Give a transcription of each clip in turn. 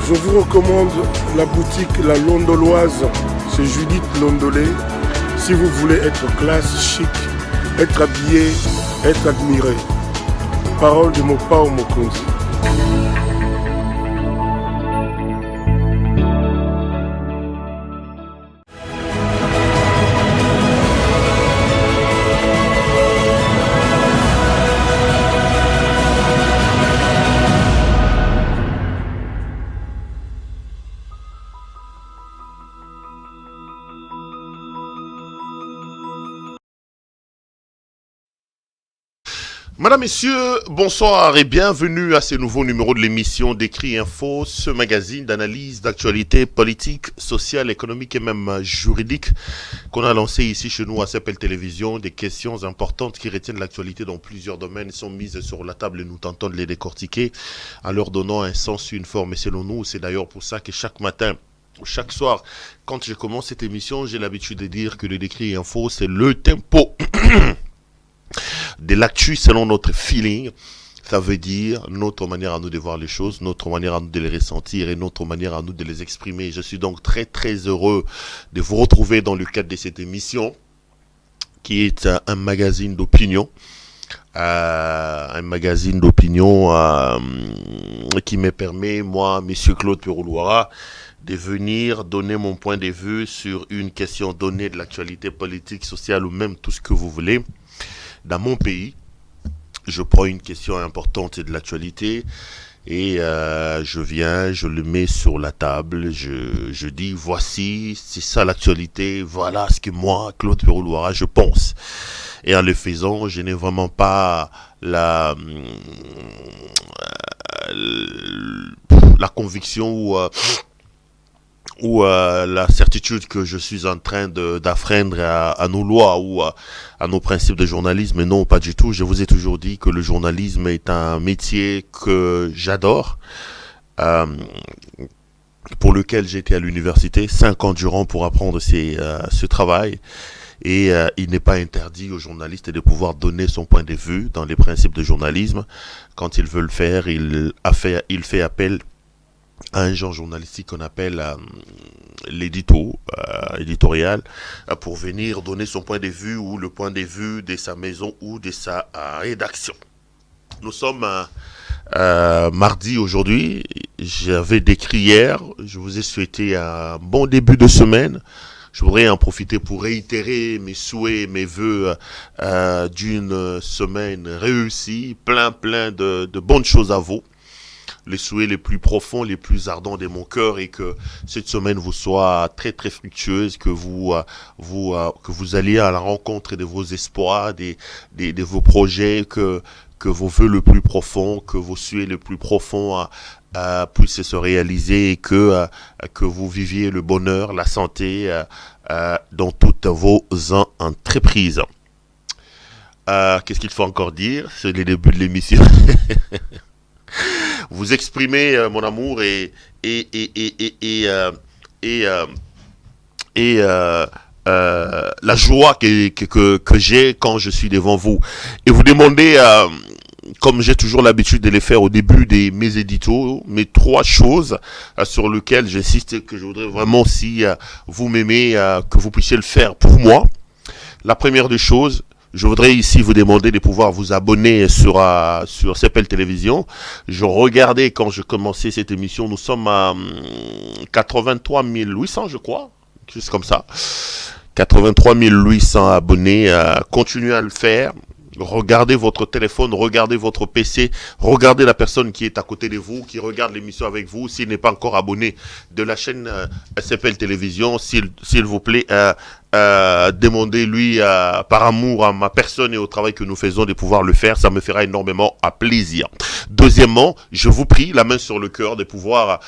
Je vous recommande la boutique La Londoloise, c'est Judith Londolé. Si vous voulez être classe, chic, être habillé, être admiré. Parole de Mopao Mokonzi. Madame, Messieurs, bonsoir et bienvenue à ce nouveau numéro de l'émission d'Écrit Info, ce magazine d'analyse d'actualité politique, sociale, économique et même juridique qu'on a lancé ici chez nous à CPL Télévision. Des questions importantes qui retiennent l'actualité dans plusieurs domaines sont mises sur la table et nous tentons de les décortiquer en leur donnant un sens, une forme. Et selon nous, c'est d'ailleurs pour ça que chaque matin, chaque soir, quand je commence cette émission, j'ai l'habitude de dire que le Décrit Info, c'est le tempo de l'actu selon notre feeling. Ça veut dire notre manière à nous de voir les choses, notre manière à nous de les ressentir et notre manière à nous de les exprimer. Je suis donc très très heureux de vous retrouver dans le cadre de cette émission qui est un magazine d'opinion. Un magazine d'opinion qui me permet, moi, Monsieur Claude Peroulouara, de venir donner mon point de vue sur une question donnée de l'actualité politique, sociale ou même tout ce que vous voulez. Dans mon pays, je prends une question importante de l'actualité et je le mets sur la table, je dis voici, c'est ça l'actualité, voilà ce que moi, Claude Peroulouara, je pense. Et en le faisant, je n'ai vraiment pas la conviction ou la certitude que je suis en train d'afreindre à nos lois ou à nos principes de journalisme. Non, pas du tout. Je vous ai toujours dit que le journalisme est un métier que j'adore, pour lequel j'étais à l'université 5 ans durant pour apprendre ce travail. Et il n'est pas interdit aux journalistes de pouvoir donner son point de vue dans les principes de journalisme. Quand il veut le faire, il fait appel à un genre journalistique qu'on appelle éditorial, pour venir donner son point de vue ou le point de vue de sa maison ou de sa rédaction. Nous sommes mardi aujourd'hui, j'avais décrit hier, je vous ai souhaité un bon début de semaine. Je voudrais en profiter pour réitérer mes souhaits, mes vœux d'une semaine réussie, plein de bonnes choses à vous. Les souhaits les plus profonds, les plus ardents de mon cœur, et que cette semaine vous soit très très fructueuse, que vous alliez à la rencontre de vos espoirs, de vos projets, que vos vœux les plus profonds, que vos souhaits les plus profonds puissent se réaliser, et que vous viviez le bonheur, la santé dans toutes vos entreprises. Qu'est-ce qu'il faut encore dire? C'est le début de l'émission. Vous exprimez mon amour et la joie que j'ai quand je suis devant vous. Et vous demandez, comme j'ai toujours l'habitude de les faire au début de mes éditos, mes 3 choses sur lesquelles j'insiste, que je voudrais vraiment, si vous m'aimez, que vous puissiez le faire pour moi. La première des choses, je voudrais ici vous demander de pouvoir vous abonner sur CPL Télévision. Je regardais quand je commençais cette émission, nous sommes à 83 800, je crois, juste comme ça. 83 800 abonnés. Continuez à le faire. Regardez votre téléphone, regardez votre PC, regardez la personne qui est à côté de vous, qui regarde l'émission avec vous. S'il n'est pas encore abonné de la chaîne CPL Télévision, s'il vous plaît, demandez-lui par amour à ma personne et au travail que nous faisons de pouvoir le faire. Ça me fera énormément plaisir. Deuxièmement, je vous prie, la main sur le cœur, de pouvoir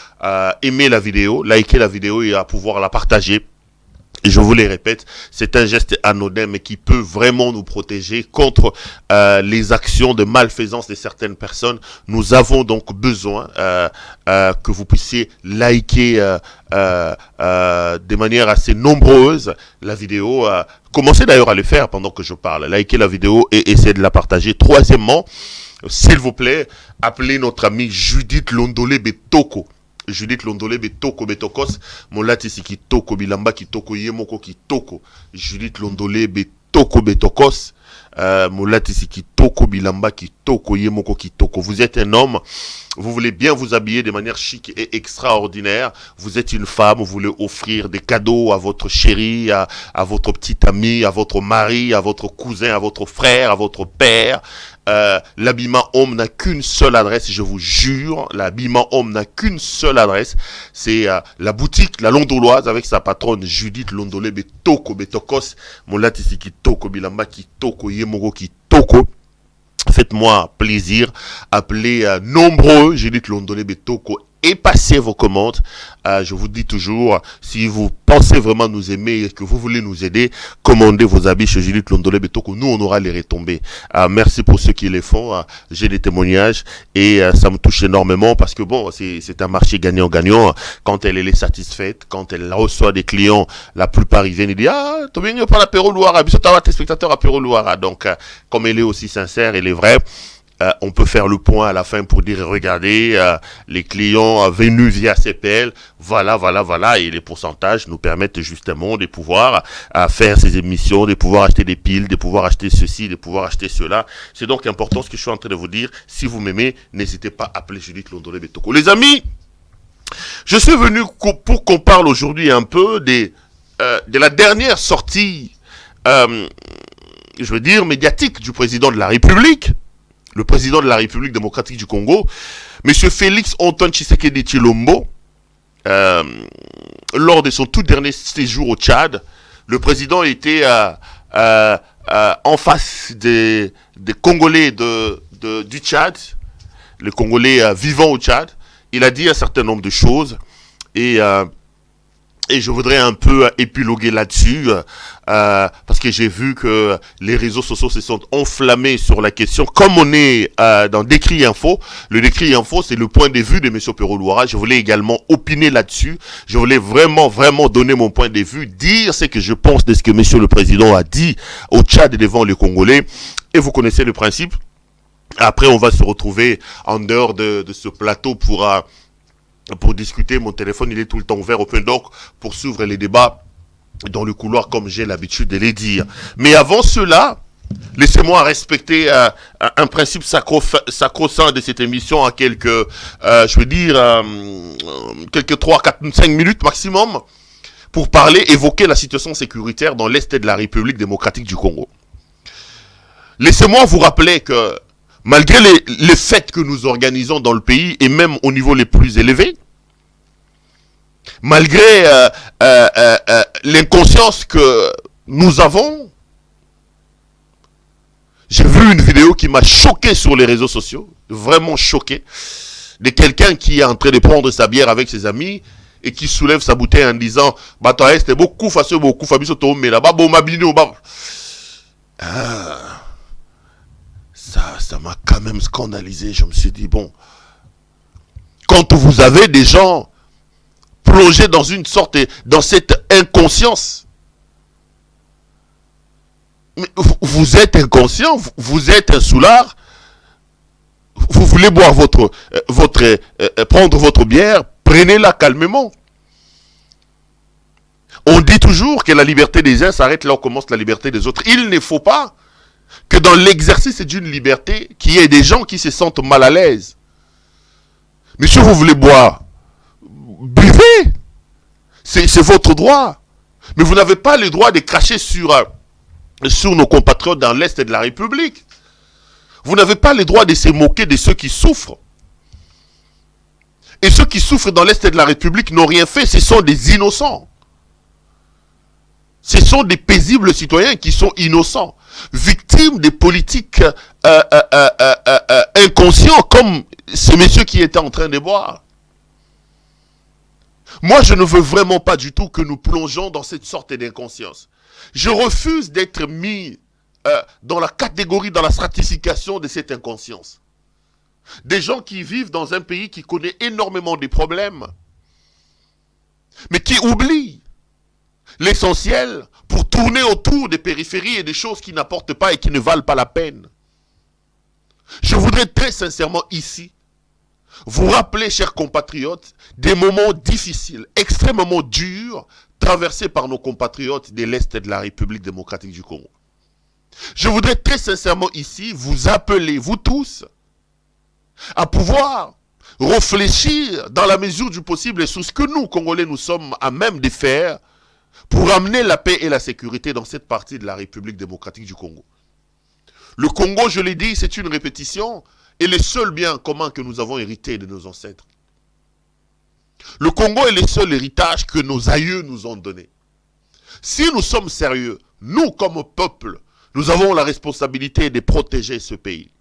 aimer la vidéo, liker la vidéo et à pouvoir la partager. Et je vous le répète, c'est un geste anodin mais qui peut vraiment nous protéger contre les actions de malfaisance de certaines personnes. Nous avons donc besoin que vous puissiez liker de manière assez nombreuse la vidéo. Commencez d'ailleurs à le faire pendant que je parle. Likez la vidéo et essayez de la partager. Troisièmement, s'il vous plaît, appelez notre amie Judith Londolé Betoko. Judith Londolé Betoko Betokos, Molatisi Kitoko, Bilamba Kitoko, Yemoko Kitoko, Judith Londolé Betoko Betokos, Molatisi Kitoko, Bilamba Kitoko, Yemoko Kitoko. Vous êtes un homme, vous voulez bien vous habiller de manière chic et extraordinaire. Vous êtes une femme, vous voulez offrir des cadeaux à votre chérie, à votre petite amie, à votre mari, à votre cousin, à votre frère, à votre père. L'habillement homme n'a qu'une seule adresse, je vous jure, l'habillement homme n'a qu'une seule adresse, c'est la boutique La Londoloise avec sa patronne Judith Londolé Betoko Betokos, Molatisi Kitoko, Bilamba Kitoko, Yemogo Kitoko. Faites-moi plaisir, appelez nombreux Judith Londolé Betoko et passez vos commandes. Je vous dis toujours, si vous pensez vraiment nous aimer et que vous voulez nous aider, commandez vos habits chez Judith Londolé Betoko. Nous, on aura les retombées. Merci pour ceux qui les font. J'ai des témoignages et ça me touche énormément parce que bon, c'est un marché gagnant-gagnant. Quand elle est satisfaite, quand elle reçoit des clients, la plupart ils viennent et disent ah, tu viens pas l'apéro Loira, puis tu as tes spectateurs apéro Loira. Donc, comme elle est aussi sincère, elle est vraie. On peut faire le point à la fin pour dire regardez les clients venus via CPL, voilà et les pourcentages nous permettent justement de pouvoir faire ces émissions, de pouvoir acheter des piles, de pouvoir acheter ceci, de pouvoir acheter cela. C'est donc important ce que je suis en train de vous dire. Si vous m'aimez, n'hésitez pas à appeler Judith Londolé Betoko. Les amis, je suis venu pour qu'on parle aujourd'hui un peu de la dernière sortie je veux dire médiatique du président de la République. Le président de la République démocratique du Congo, M. Félix Antoine Tshisekedi Tshilombo, lors de son tout dernier séjour au Tchad, le président était en face des Congolais du Tchad, les Congolais vivant au Tchad. Il a dit un certain nombre de choses et je voudrais un peu épiloguer là-dessus parce que j'ai vu que les réseaux sociaux se sont enflammés sur la question. Comme on est dans Décrit Info, le Décrit Info, c'est le point de vue de M. Pero Luara. Je voulais également opiner là-dessus. Je voulais vraiment donner mon point de vue, dire ce que je pense de ce que M. le Président a dit au Tchad devant les Congolais. Et vous connaissez le principe. Après, on va se retrouver en dehors de ce plateau pour discuter. Mon téléphone, il est tout le temps ouvert, open door, pour s'ouvrir les débats dans le couloir, comme j'ai l'habitude de les dire. Mais avant cela, laissez-moi respecter un principe sacro-saint de cette émission à quelques 3, 4, 5 minutes maximum, pour évoquer la situation sécuritaire dans l'Est de la République démocratique du Congo. Laissez-moi vous rappeler que malgré les fêtes que nous organisons dans le pays, et même au niveau les plus élevés, malgré l'inconscience que nous avons, j'ai vu une vidéo qui m'a choqué sur les réseaux sociaux, vraiment choqué, de quelqu'un qui est en train de prendre sa bière avec ses amis et qui soulève sa bouteille en disant « Bah toi, c'était beaucoup facile, beaucoup fabiso to mais là-bas, bon mabino, bah. » Ça m'a quand même scandalisé. Je me suis dit, bon, quand vous avez des gens plongés dans dans cette inconscience, mais vous êtes inconscient, vous êtes un soulard, vous voulez boire prendre votre bière, prenez-la calmement. On dit toujours que la liberté des uns s'arrête là où commence la liberté des autres. Il ne faut pas que dans l'exercice d'une liberté, qu'il y ait des gens qui se sentent mal à l'aise. Mais si vous voulez boire, buvez. C'est votre droit. Mais vous n'avez pas le droit de cracher sur nos compatriotes dans l'Est de la République. Vous n'avez pas le droit de se moquer de ceux qui souffrent. Et ceux qui souffrent dans l'Est de la République n'ont rien fait, ce sont des innocents. Ce sont des paisibles citoyens qui sont innocents, victimes des politiques inconscients comme ce monsieur qui était en train de boire. Moi, je ne veux vraiment pas du tout que nous plongeons dans cette sorte d'inconscience. Je refuse d'être mis dans la catégorie, dans la stratification de cette inconscience. Des gens qui vivent dans un pays qui connaît énormément de problèmes, mais qui oublient l'essentiel pour tourner autour des périphéries et des choses qui n'apportent pas et qui ne valent pas la peine. Je voudrais très sincèrement ici vous rappeler, chers compatriotes, des moments difficiles, extrêmement durs, traversés par nos compatriotes de l'Est de la République démocratique du Congo. Je voudrais très sincèrement ici vous appeler, vous tous, à pouvoir réfléchir dans la mesure du possible sur ce que nous, Congolais, nous sommes à même de faire pour amener la paix et la sécurité dans cette partie de la République démocratique du Congo. Le Congo, je l'ai dit, c'est une répétition et le seul bien commun que nous avons hérité de nos ancêtres. Le Congo est le seul héritage que nos aïeux nous ont donné. Si nous sommes sérieux, nous comme peuple, nous avons la responsabilité de protéger ce pays.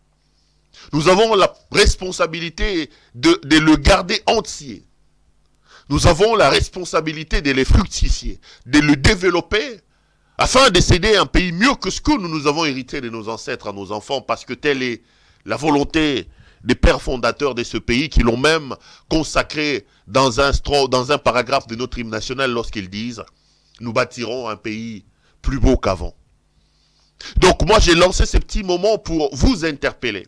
Nous avons la responsabilité de le garder entier. Nous avons la responsabilité de le fructifier, de le développer, afin de céder un pays mieux que ce que nous avons hérité de nos ancêtres à nos enfants, parce que telle est la volonté des pères fondateurs de ce pays qui l'ont même consacré dans un paragraphe de notre hymne national lorsqu'ils disent « Nous bâtirons un pays plus beau qu'avant ». Donc moi j'ai lancé ce petit moment pour vous interpeller,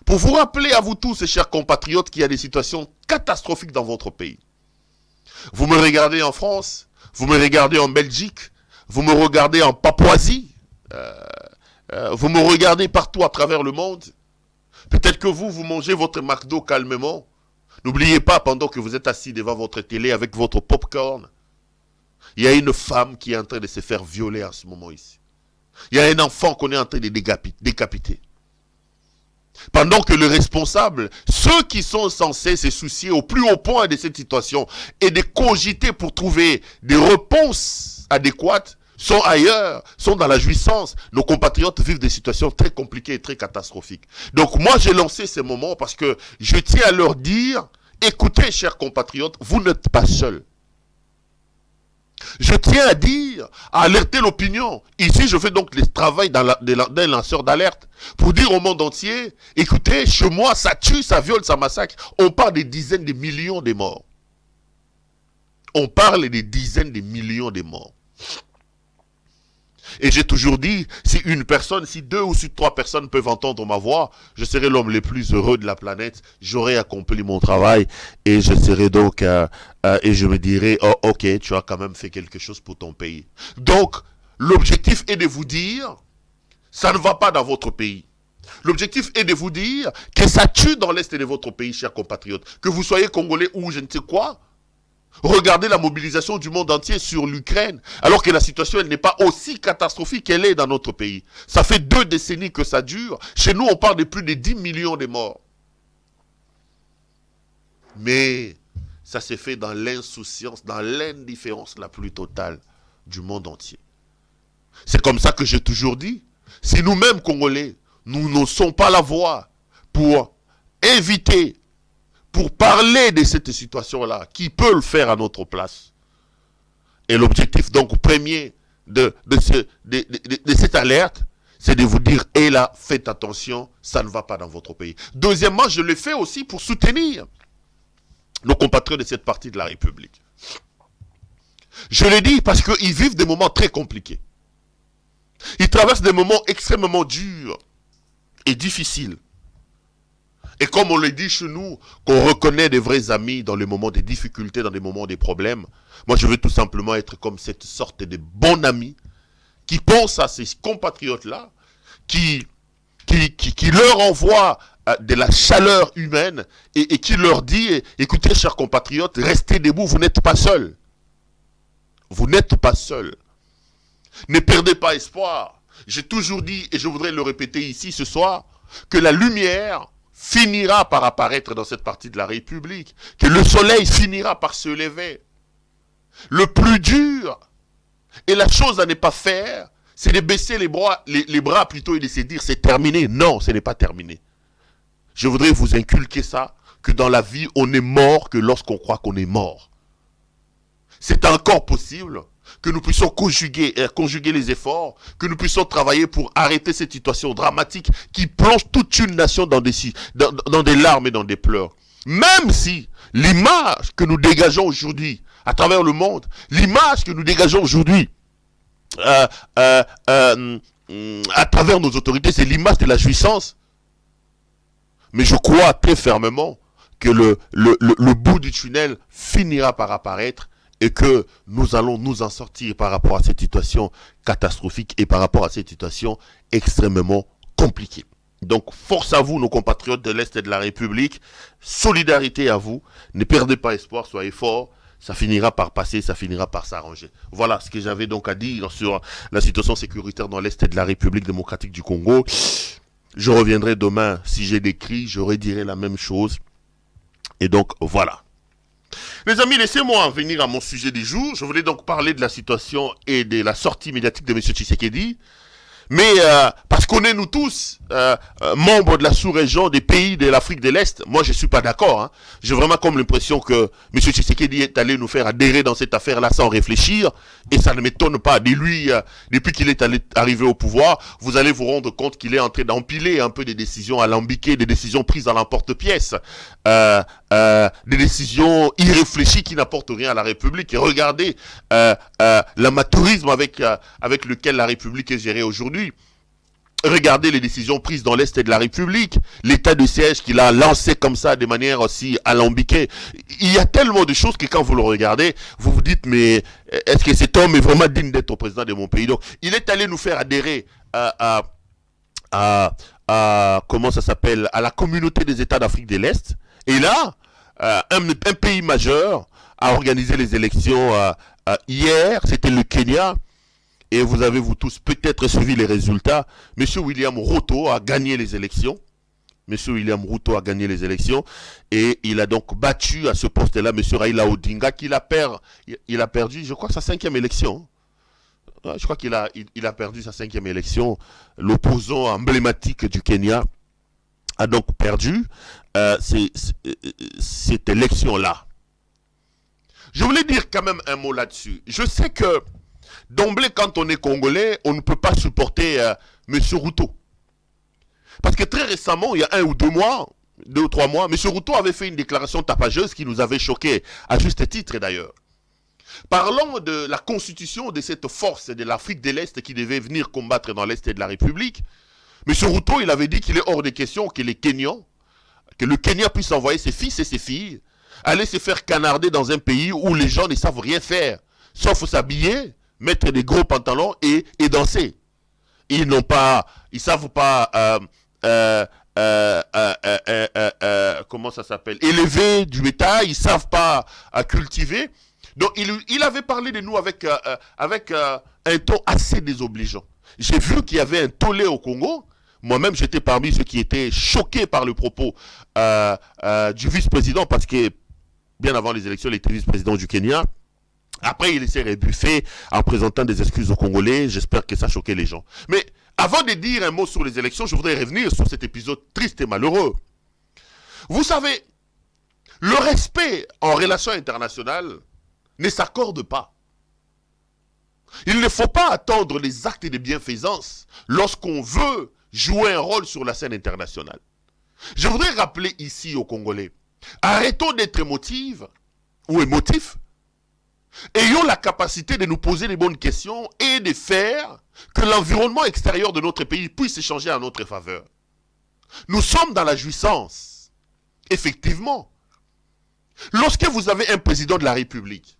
pour vous rappeler à vous tous, chers compatriotes, qu'il y a des situations catastrophiques dans votre pays. Vous me regardez en France, vous me regardez en Belgique, vous me regardez en Papouasie, vous me regardez partout à travers le monde. Peut-être que vous mangez votre McDo calmement. N'oubliez pas, pendant que vous êtes assis devant votre télé avec votre popcorn, il y a une femme qui est en train de se faire violer en ce moment ici. Il y a un enfant qu'on est en train de décapiter. Pendant que le responsable, ceux qui sont censés se soucier au plus haut point de cette situation et de cogiter pour trouver des réponses adéquates, sont ailleurs, sont dans la jouissance. Nos compatriotes vivent des situations très compliquées et très catastrophiques. Donc moi j'ai lancé ces moments parce que je tiens à leur dire, écoutez chers compatriotes, vous n'êtes pas seuls. Je tiens à dire, à alerter l'opinion. Ici, je fais donc le travail d'un lanceur d'alerte pour dire au monde entier, écoutez, chez moi, ça tue, ça viole, ça massacre. On parle des dizaines de millions de morts. On parle des dizaines de millions de morts. Et j'ai toujours dit, si une personne, si deux ou si trois personnes peuvent entendre ma voix, je serai l'homme le plus heureux de la planète, j'aurai accompli mon travail et je serai donc, et je me dirai, oh ok, tu as quand même fait quelque chose pour ton pays. Donc, l'objectif est de vous dire, ça ne va pas dans votre pays. L'objectif est de vous dire que ça tue dans l'est de votre pays, chers compatriotes. Que vous soyez congolais ou je ne sais quoi. Regardez la mobilisation du monde entier sur l'Ukraine, alors que la situation elle n'est pas aussi catastrophique qu'elle est dans notre pays. Ça fait 2 décennies que ça dure. Chez nous, on parle de plus de 10 millions de morts. Mais ça s'est fait dans l'insouciance, dans l'indifférence la plus totale du monde entier. C'est comme ça que j'ai toujours dit, si nous-mêmes, Congolais, nous n'osons pas la voix pour éviter, pour parler de cette situation-là, qui peut le faire à notre place. Et l'objectif donc premier de cette alerte, c'est de vous dire, et là, faites attention, ça ne va pas dans votre pays. Deuxièmement, je le fais aussi pour soutenir nos compatriotes de cette partie de la République. Je le dis parce qu'ils vivent des moments très compliqués. Ils traversent des moments extrêmement durs et difficiles. Et comme on le dit chez nous, qu'on reconnaît des vrais amis dans les moments des difficultés, dans les moments des problèmes, moi je veux tout simplement être comme cette sorte de bon ami qui pense à ces compatriotes-là, qui leur envoie de la chaleur humaine et qui leur dit, écoutez chers compatriotes, restez debout, vous n'êtes pas seuls. Vous n'êtes pas seuls. Ne perdez pas espoir. J'ai toujours dit, et je voudrais le répéter ici ce soir, que la lumière finira par apparaître dans cette partie de la République, que le soleil finira par se lever. Le plus dur, et la chose à ne pas faire, c'est de baisser les bras plutôt et de se dire c'est terminé. Non, ce n'est pas terminé. Je voudrais vous inculquer ça, que dans la vie, on est mort que lorsqu'on croit qu'on est mort. C'est encore possible que nous puissions conjuguer les efforts, que nous puissions travailler pour arrêter cette situation dramatique qui plonge toute une nation dans des larmes et dans des pleurs. Même si l'image que nous dégageons aujourd'hui à travers le monde, l'image que nous dégageons aujourd'hui à travers nos autorités, c'est l'image de la jouissance. Mais je crois très fermement que le bout du tunnel finira par apparaître et que nous allons nous en sortir par rapport à cette situation catastrophique et par rapport à cette situation extrêmement compliquée. Donc, force à vous, nos compatriotes de l'Est et de la République. Solidarité à vous. Ne perdez pas espoir, soyez forts. Ça finira par passer, ça finira par s'arranger. Voilà ce que j'avais donc à dire sur la situation sécuritaire dans l'Est et de la République démocratique du Congo. Je reviendrai demain, si j'ai des cris, je redirai la même chose. Et donc, voilà. Les amis, laissez-moi venir à mon sujet du jour. Je voulais donc parler de la situation et de la sortie médiatique de M. Tshisekedi. Mais parce qu'on est nous tous membres de la sous-région des pays de l'Afrique de l'Est, moi je suis pas d'accord. Hein. J'ai vraiment comme l'impression que M. Tshisekedi est allé nous faire adhérer dans cette affaire-là sans réfléchir. Et ça ne m'étonne pas. De lui, depuis qu'il est arrivé au pouvoir, vous allez vous rendre compte qu'il est en train d'empiler un peu des décisions alambiquées, des décisions prises à l'emporte-pièce, des décisions irréfléchies qui n'apportent rien à la République. Et regardez l'amateurisme avec lequel la République est gérée aujourd'hui. Regardez les décisions prises dans l'Est de la République, l'état de siège qu'il a lancé comme ça de manière aussi alambiquée. Il y a tellement de choses que quand vous le regardez, vous vous dites mais est-ce que cet homme est vraiment digne d'être au président de mon pays? Donc il est allé nous faire adhérer à comment ça s'appelle, à la communauté des États d'Afrique de l'Est. Et là, un pays majeur a organisé les élections hier, c'était le Kenya. Et vous avez vous tous peut-être suivi les résultats. Monsieur William Ruto a gagné les élections. Monsieur William Ruto a gagné les élections. Et il a donc battu à ce poste-là Monsieur Raila Odinga, il a perdu, je crois, sa 5e élection. Je crois qu'il a perdu sa 5e élection. L'opposant emblématique du Kenya a donc perdu cette élection-là. Je voulais dire quand même un mot là-dessus. Je sais que d'emblée, quand on est congolais, on ne peut pas supporter M. Ruto. Parce que très récemment, il y a 1 ou 2 mois, 2 ou 3 mois, M. Ruto avait fait une déclaration tapageuse qui nous avait choqués, à juste titre d'ailleurs. Parlant de la constitution de cette force de l'Afrique de l'Est qui devait venir combattre dans l'Est de la République, M. Ruto, il avait dit qu'il est hors de question que les Kenyans, que le Kenya puisse envoyer ses fils et ses filles, aller se faire canarder dans un pays où les gens ne savent rien faire, sauf s'habiller, mettre des gros pantalons et danser. Ils savent pas, comment ça s'appelle, élever du bétail, ils savent pas cultiver. Donc il avait parlé de nous avec un ton assez désobligeant. J'ai vu qu'il y avait un tollé au Congo. Moi-même, j'étais parmi ceux qui étaient choqués par le propos du vice-président, parce que bien avant les élections, il était vice-président du Kenya. Après, il s'est rébuffé en présentant des excuses aux Congolais. J'espère que ça choquait les gens. Mais avant de dire un mot sur les élections, je voudrais revenir sur cet épisode triste et malheureux. Vous savez, le respect en relations internationales ne s'accorde pas. Il ne faut pas attendre les actes de bienfaisance lorsqu'on veut jouer un rôle sur la scène internationale. Je voudrais rappeler ici aux Congolais, arrêtons d'être émotifs ou émotifs. Ayons la capacité de nous poser les bonnes questions et de faire que l'environnement extérieur de notre pays puisse changer en notre faveur. Nous sommes dans la jouissance. Effectivement. Lorsque vous avez un président de la République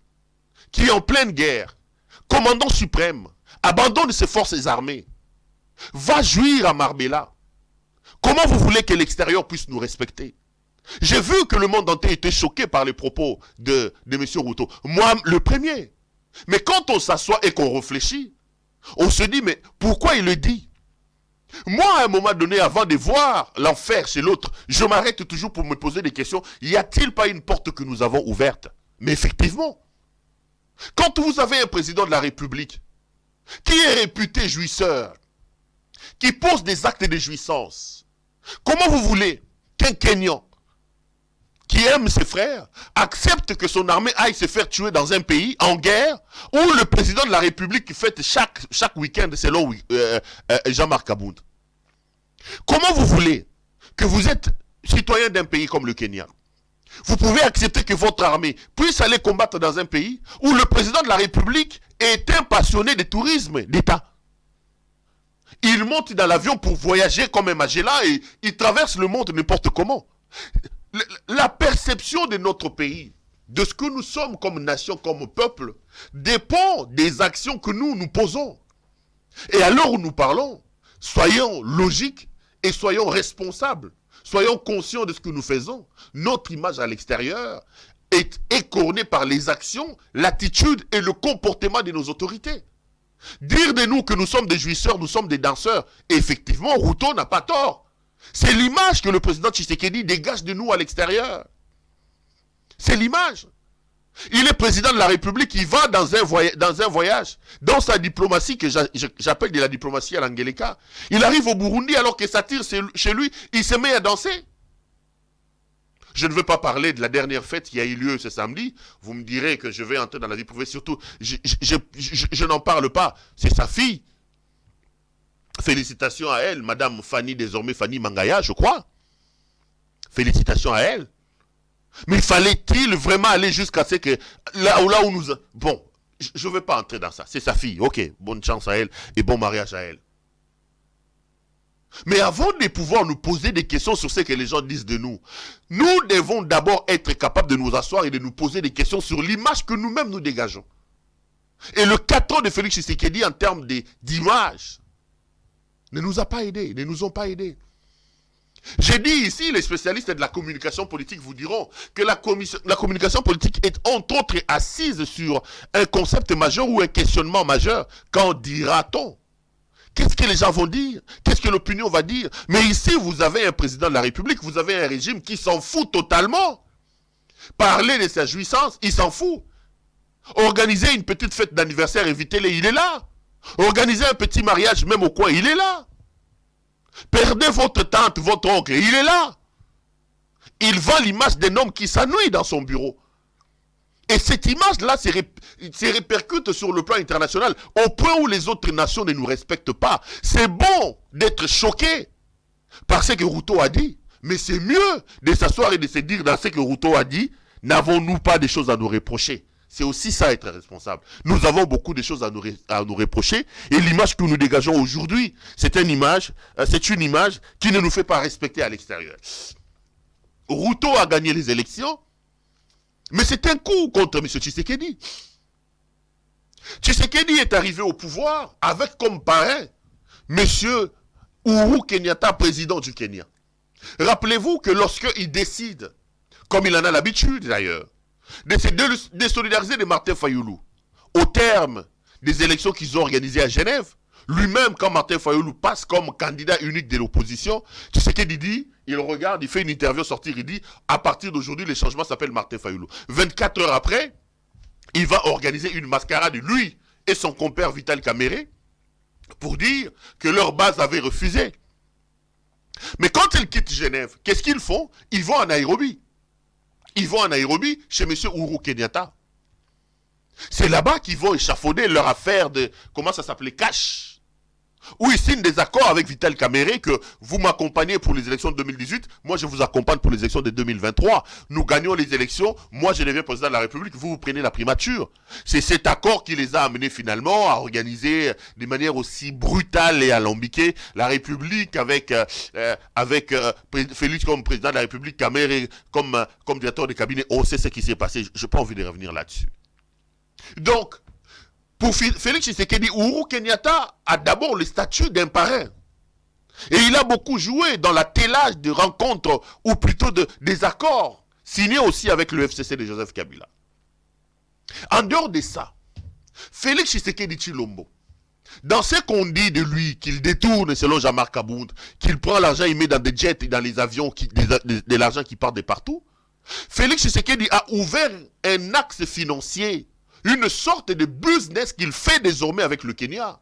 qui est en pleine guerre, commandant suprême, abandonne ses forces armées, va jouir à Marbella, comment vous voulez que l'extérieur puisse nous respecter? J'ai vu que le monde entier était choqué par les propos de M. Ruto. Moi, le premier. Mais quand on s'assoit et qu'on réfléchit, on se dit, mais pourquoi il le dit? Moi, à un moment donné, avant de voir l'enfer chez l'autre, je m'arrête toujours pour me poser des questions. Y a-t-il pas une porte que nous avons ouverte? Mais effectivement, quand vous avez un président de la République qui est réputé jouisseur, qui pose des actes de jouissance, comment vous voulez qu'un Kenyan qui aime ses frères, accepte que son armée aille se faire tuer dans un pays en guerre, où le président de la République qui fête chaque week-end, selon Jean-Marc Aboud? Comment vous voulez que vous êtes citoyen d'un pays comme le Kenya, vous pouvez accepter que votre armée puisse aller combattre dans un pays où le président de la République est un passionné de tourisme d'État? Il monte dans l'avion pour voyager comme un Magella et il traverse le monde n'importe comment. La perception de notre pays, de ce que nous sommes comme nation, comme peuple, dépend des actions que nous posons. Et à l'heure où nous parlons, soyons logiques et soyons responsables. Soyons conscients de ce que nous faisons. Notre image à l'extérieur est écornée par les actions, l'attitude et le comportement de nos autorités. Dire de nous que nous sommes des jouisseurs, nous sommes des danseurs, effectivement, Ruto n'a pas tort. C'est l'image que le président Tshisekedi dégage de nous à l'extérieur. C'est l'image. Il est président de la République, il va dans un voyage, dans sa diplomatie, que j'appelle de la diplomatie à l'Angelica. Il arrive au Burundi alors que ça tire chez lui, il se met à danser. Je ne veux pas parler de la dernière fête qui a eu lieu ce samedi. Vous me direz que je vais entrer dans la vie privée. Surtout, je n'en parle pas. C'est sa fille. Félicitations à elle, Madame Fanny, désormais Fanny Mangaya, je crois. Félicitations à elle. Mais fallait-il vraiment aller jusqu'à ce que... Là où nous... Bon, je ne vais pas entrer dans ça. C'est sa fille. Ok, bonne chance à elle et bon mariage à elle. Mais avant de pouvoir nous poser des questions sur ce que les gens disent de nous, nous devons d'abord être capables de nous asseoir et de nous poser des questions sur l'image que nous-mêmes nous dégageons. Et le 4 ans de Félix Tshisekedi en termes d'image ne nous a pas aidés, ne nous ont pas aidés. J'ai dit ici, les spécialistes de la communication politique vous diront que la communication politique est entre autres assise sur un concept majeur ou un questionnement majeur. Qu'en dira-t-on? Qu'est-ce que les gens vont dire? Qu'est-ce que l'opinion va dire? Mais ici, vous avez un président de la République, vous avez un régime qui s'en fout totalement. Parler de sa jouissance, il s'en fout. Organiser une petite fête d'anniversaire, invitez-les, il est là. Organiser un petit mariage, même au coin, il est là. Perdez votre tante, votre oncle, il est là. Il vend l'image d'un homme qui s'ennuie dans son bureau. Et cette image-là se répercute sur le plan international, au point où les autres nations ne nous respectent pas. C'est bon d'être choqué par ce que Ruto a dit, mais c'est mieux de s'asseoir et de se dire dans ce que Ruto a dit, n'avons-nous pas des choses à nous reprocher? C'est aussi ça être responsable. Nous avons beaucoup de choses à nous reprocher, et l'image que nous dégageons aujourd'hui, c'est une image qui ne nous fait pas respecter à l'extérieur. Ruto a gagné les élections, mais c'est un coup contre M. Tshisekedi. Tshisekedi est arrivé au pouvoir avec comme parrain M. Uhuru Kenyatta, président du Kenya. Rappelez-vous que lorsqu'il décide, comme il en a l'habitude d'ailleurs, de se désolidariser de Martin Fayoulou, au terme des élections qu'ils ont organisées à Genève, lui-même, quand Martin Fayoulou passe comme candidat unique de l'opposition, tu sais qu'il dit, il regarde, il fait une interview sortir, il dit, à partir d'aujourd'hui, le changement s'appelle Martin Fayoulou. 24 heures après, il va organiser une mascarade, lui et son compère Vital Kamerhe, pour dire que leur base avait refusé. Mais quand ils quittent Genève, qu'est-ce qu'ils font? Ils vont à Nairobi. Ils vont à Nairobi chez M. Uhuru Kenyatta. C'est là-bas qu'ils vont échafauder leur affaire de, comment ça s'appelait, cash. Où ils signent des accords avec Vital Kamerhe que vous m'accompagnez pour les élections de 2018, moi je vous accompagne pour les élections de 2023. Nous gagnons les élections, moi je deviens président de la République, vous prenez la primature. C'est cet accord qui les a amenés finalement à organiser de manière aussi brutale et alambiquée la République avec Félix comme président de la République, Kamerhe comme directeur de cabinet. On sait ce qui s'est passé, je n'ai pas envie de revenir là-dessus. Donc, pour Félix Tshisekedi, Uhuru Kenyatta a d'abord le statut d'un parrain. Et il a beaucoup joué dans l'attelage de rencontres, ou plutôt des accords, signés aussi avec le FCC de Joseph Kabila. En dehors de ça, Félix Tshisekedi Tshilombo, dans ce qu'on dit de lui, qu'il détourne selon Jean-Marc Abound, qu'il prend l'argent, il met dans des jets et dans les avions, de l'argent qui part de partout, Félix Tshisekedi a ouvert un axe financier, une sorte de business qu'il fait désormais avec le Kenya.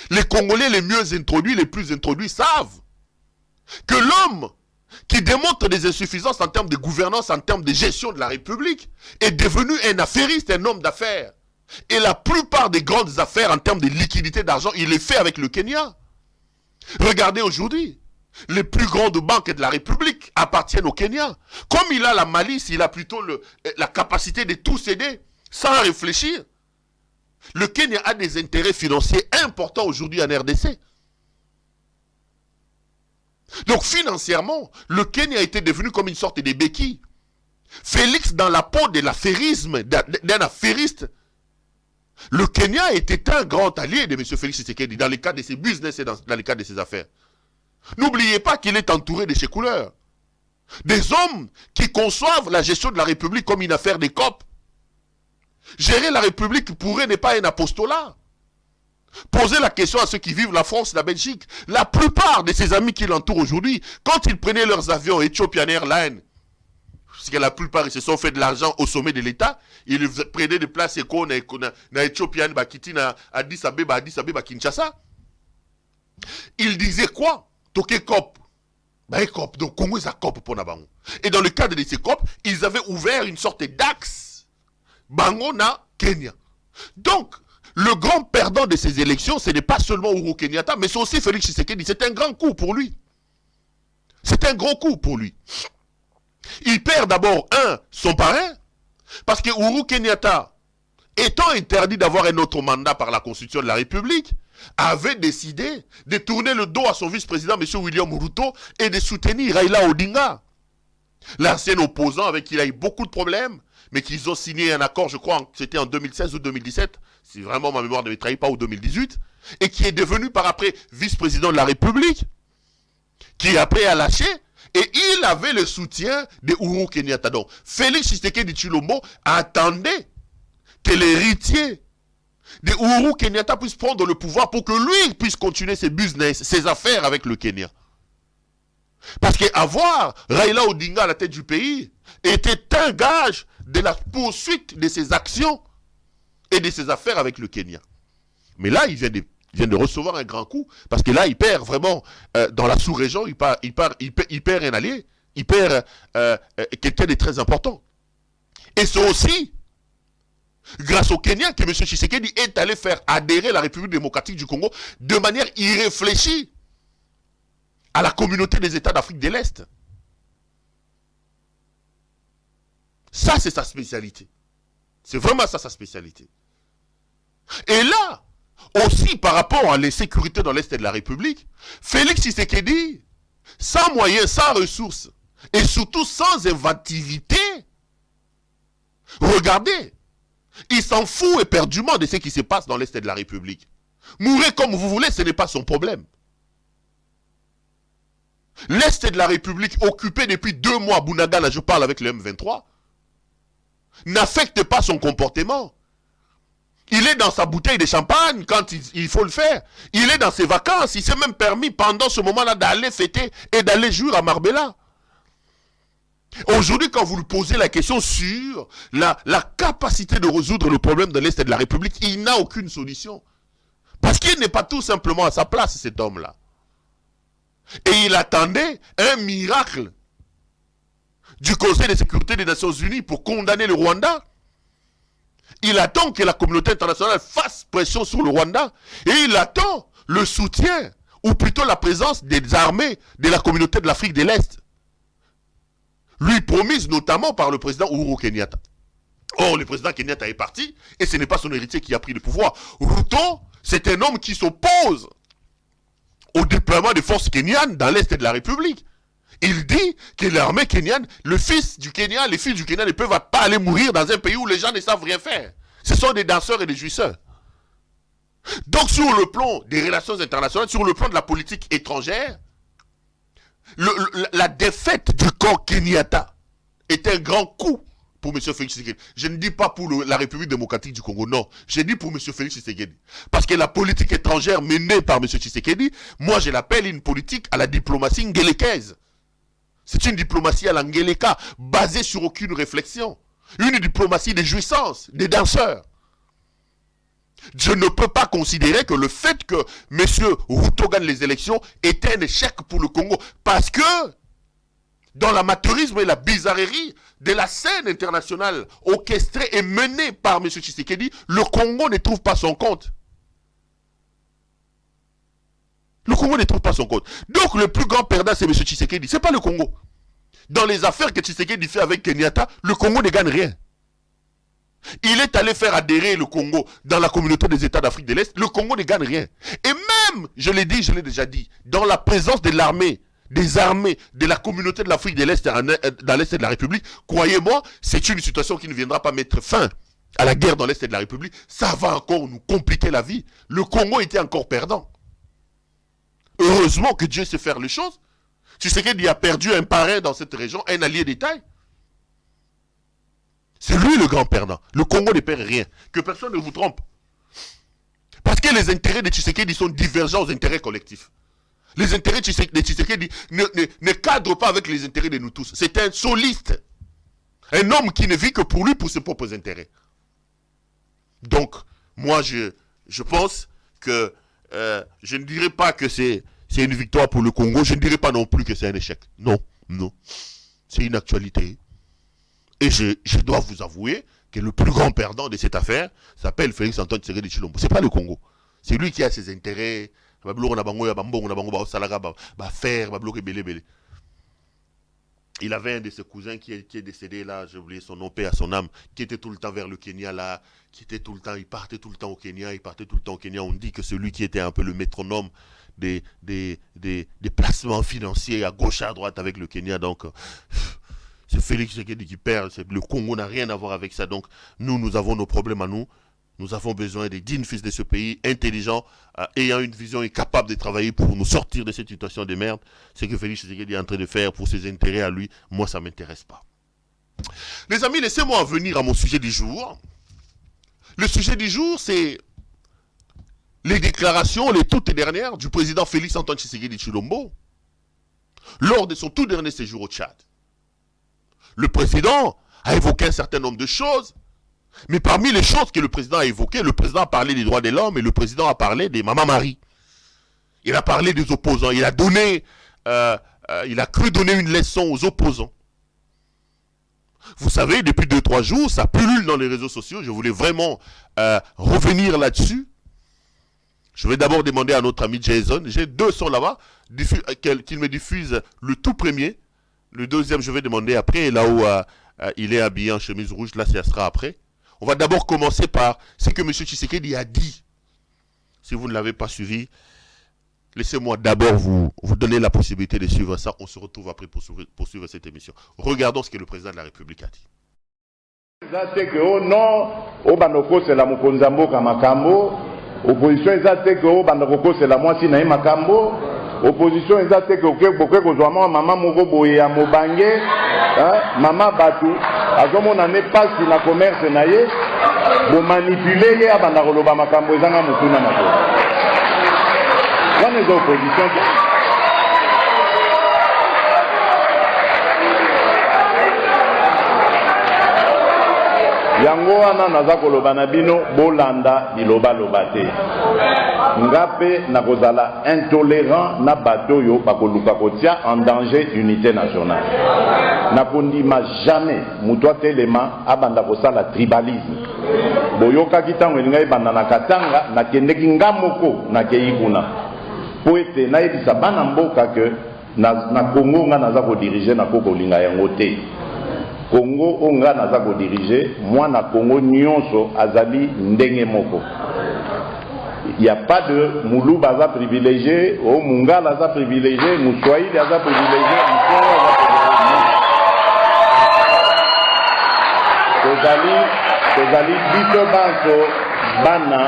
Les Congolais les mieux introduits, les plus introduits savent que l'homme qui démontre des insuffisances en termes de gouvernance, en termes de gestion de la République, est devenu un affairiste, un homme d'affaires. Et la plupart des grandes affaires en termes de liquidité d'argent, il les fait avec le Kenya. Regardez aujourd'hui, les plus grandes banques de la République appartiennent au Kenya. Comme il a la malice, il a plutôt la capacité de tout céder sans réfléchir. Le Kenya a des intérêts financiers importants aujourd'hui en RDC. Donc financièrement, le Kenya était devenu comme une sorte de béquille. Félix, dans la peau de l'affairisme, d'un affairiste, le Kenya était un grand allié de M. Félix Tshisekedi dans le cadre de ses business et dans le cadre de ses affaires. N'oubliez pas qu'il est entouré de ses couleurs. Des hommes qui conçoivent la gestion de la République comme une affaire des copes. Gérer la République pourrait n'est pas un apostolat. Posez la question à ceux qui vivent la France, la Belgique. La plupart de ses amis qui l'entourent aujourd'hui, quand ils prenaient leurs avions Ethiopian Airlines, parce que la plupart ils se sont fait de l'argent au sommet de l'État, ils prenaient des places éco na Ethiopian Bakiti na Addis Abeba Kinshasa. Ils disaient quoi? Toké cop. Cop. Donc Congo est cop pour Nabango. Et dans le cadre de ces cop, ils avaient ouvert une sorte d'axe Bango na Kenya. Donc le grand perdant de ces élections, ce n'est pas seulement Uhuru Kenyatta, mais c'est aussi Félix Tshisekedi. C'est un grand coup pour lui. C'est un gros coup pour lui. Il perd d'abord, son parrain, parce que Uhuru Kenyatta, étant interdit d'avoir un autre mandat par la Constitution de la République, avait décidé de tourner le dos à son vice-président, M. William Ruto, et de soutenir Raila Odinga, l'ancien opposant avec qui il a eu beaucoup de problèmes, mais qu'ils ont signé un accord, je crois, c'était en 2016 ou 2017, si vraiment ma mémoire ne me trahit pas, ou 2018, et qui est devenu par après vice-président de la République, qui après a lâché, et il avait le soutien de Uhuru Kenyatta. Donc, Félix Tshisekedi Tshilombo attendait que l'héritier de Uhuru Kenyatta puisse prendre le pouvoir pour que lui puisse continuer ses business, ses affaires avec le Kenya. Parce qu'avoir Raila Odinga à la tête du pays était un gage de la poursuite de ses actions et de ses affaires avec le Kenya. Mais là, il vient de recevoir un grand coup, parce que là, il perd vraiment, dans la sous-région, il perd un allié, il perd quelqu'un de très important. Et c'est aussi grâce au Kenya que M. Tshisekedi est allé faire adhérer la République démocratique du Congo de manière irréfléchie à la communauté des États d'Afrique de l'Est. Ça, c'est sa spécialité. C'est vraiment ça sa spécialité. Et là, aussi par rapport à l'insécurité dans l'Est de la République, Félix Tshisekedi, sans moyens, sans ressources, et surtout sans inventivité, regardez, il s'en fout éperdument de ce qui se passe dans l'Est de la République. Mourrez comme vous voulez, ce n'est pas son problème. L'Est de la République, occupé depuis 2 mois, Bunagana, je parle avec le M23, n'affecte pas son comportement. Il est dans sa bouteille de champagne quand il faut le faire. Il est dans ses vacances. Il s'est même permis pendant ce moment-là d'aller fêter et d'aller jouer à Marbella. Aujourd'hui, quand vous lui posez la question sur la capacité de résoudre le problème de l'Est de la République, il n'a aucune solution. Parce qu'il n'est pas tout simplement à sa place, cet homme-là. Et il attendait un miracle du Conseil de sécurité des Nations Unies pour condamner le Rwanda. Il attend que la communauté internationale fasse pression sur le Rwanda. Et il attend le soutien, ou plutôt la présence des armées de la communauté de l'Afrique de l'Est. Lui promise notamment par le président Uhuru Kenyatta. Or, le président Kenyatta est parti, et ce n'est pas son héritier qui a pris le pouvoir. Ruto, c'est un homme qui s'oppose au déploiement des forces kenyanes dans l'Est de la République. Il dit que l'armée kenyane, les fils du Kenya ne peuvent pas aller mourir dans un pays où les gens ne savent rien faire. Ce sont des danseurs et des jouisseurs. Donc sur le plan des relations internationales, sur le plan de la politique étrangère, la défaite du camp Kenyatta est un grand coup pour M. Félix Tshisekedi. Je ne dis pas pour la République démocratique du Congo, non. Je dis pour M. Félix Tshisekedi. Parce que la politique étrangère menée par M. Tshisekedi, moi je l'appelle une politique à la diplomatie ngélékaise. C'est une diplomatie à l'Angeleka, basée sur aucune réflexion. Une diplomatie des jouissances, des danseurs. Je ne peux pas considérer que le fait que M. Ruto gagne les élections est un échec pour le Congo. Parce que, dans l'amateurisme et la bizarrerie de la scène internationale orchestrée et menée par M. Tshisekedi, le Congo ne trouve pas son compte. Le Congo ne trouve pas son compte. Donc le plus grand perdant, c'est M. Tshisekedi. Ce n'est pas le Congo. Dans les affaires que Tshisekedi fait avec Kenyatta, le Congo ne gagne rien. Il est allé faire adhérer le Congo dans la communauté des États d'Afrique de l'Est. Le Congo ne gagne rien. Et même, je l'ai dit, je l'ai déjà dit, dans la présence de l'armée des armées de la communauté de l'Afrique de l'Est dans l'Est de la République, croyez-moi, c'est une situation qui ne viendra pas mettre fin à la guerre dans l'Est de la République. Ça va encore nous compliquer la vie. Le Congo était encore perdant. Heureusement que Dieu sait faire les choses. Tshisekedi a perdu un parrain dans cette région, un allié de taille. C'est lui le grand perdant. Le Congo ne perd rien. Que personne ne vous trompe. Parce que les intérêts de Tshisekedi sont divergents aux intérêts collectifs. Les intérêts de Tshisekedi ne cadrent pas avec les intérêts de nous tous. C'est un soliste. Un homme qui ne vit que pour lui, pour ses propres intérêts. Donc, moi, je pense que je ne dirais pas que c'est une victoire pour le Congo. Je ne dirais pas non plus que c'est un échec. Non, non. C'est une actualité. Et je dois vous avouer que le plus grand perdant de cette affaire s'appelle Félix Antoine Tshisekedi Tshilombo. Ce n'est pas le Congo. C'est lui qui a ses intérêts. Il avait un de ses cousins qui est décédé là, j'ai oublié son nom, paix à son âme, qui était tout le temps vers le Kenya là, il partait tout le temps au Kenya, On dit que celui qui était un peu le métronome des placements financiers à gauche à droite avec le Kenya, donc c'est Félix Tshisekedi qui perd, le Congo n'a rien à voir avec ça, donc nous avons nos problèmes à nous. Nous avons besoin des dignes fils de ce pays, intelligents, ayant une vision et capables de travailler pour nous sortir de cette situation de merde. Ce que Félix Tshisekedi est en train de faire pour ses intérêts à lui, moi ça ne m'intéresse pas. Les amis, laissez-moi en venir à mon sujet du jour. Le sujet du jour, c'est les déclarations, les toutes dernières, du président Félix Antoine Tshisekedi Tshilombo lors de son tout dernier séjour au Tchad. Le président a évoqué un certain nombre de choses. Mais parmi les choses que le président a évoquées, le président a parlé des droits de l'homme et le président a parlé des Maman Marie. Il a parlé des opposants. Il a cru donner une leçon aux opposants. Vous savez, depuis 2-3 jours, ça pullule dans les réseaux sociaux. Je voulais vraiment revenir là-dessus. Je vais d'abord demander à notre ami Jason. J'ai 2 sons là-bas, qu'il me diffuse le tout premier. Le deuxième, je vais demander après, là où il est habillé en chemise rouge, là, ça sera après. On va d'abord commencer par ce que M. Tshisekedi a dit. Si vous ne l'avez pas suivi, laissez-moi d'abord vous donner la possibilité de suivre ça. On se retrouve après pour suivre cette émission. Regardons ce que le président de la République a dit. Opposition ezate que bandako c'est la moisi na makambo. Opposition ezate que oke kozwa mama moko boye ya mobange, mama batu azomona ne pas na commerce na ye, bo manipuler ye abanda koloba makambo ezanga mutuna na ko. Wana ezo opposition yango wana naza koloba na bino bolanda liloba loba te ngape nakozala intolérant na bato yo bakoluka kotia en danger unité nationale nakondima jamais muto atelema abanda kosala tribalisme boyokaki ntango elinga ebanda na katanga nakendeki nga moko nakei kuna po ete nayebisa bana mboka ke na Congo nga naza kodirige nakokolinga yango te. Congo onga naza ko diriger moi na Congo nyonso azali ndenge moko. Il n'y a pas de Moulou baza privilégié, ou Mungala baza privilégié, Moussoaïd baza privilégié, Kozali bito banso bana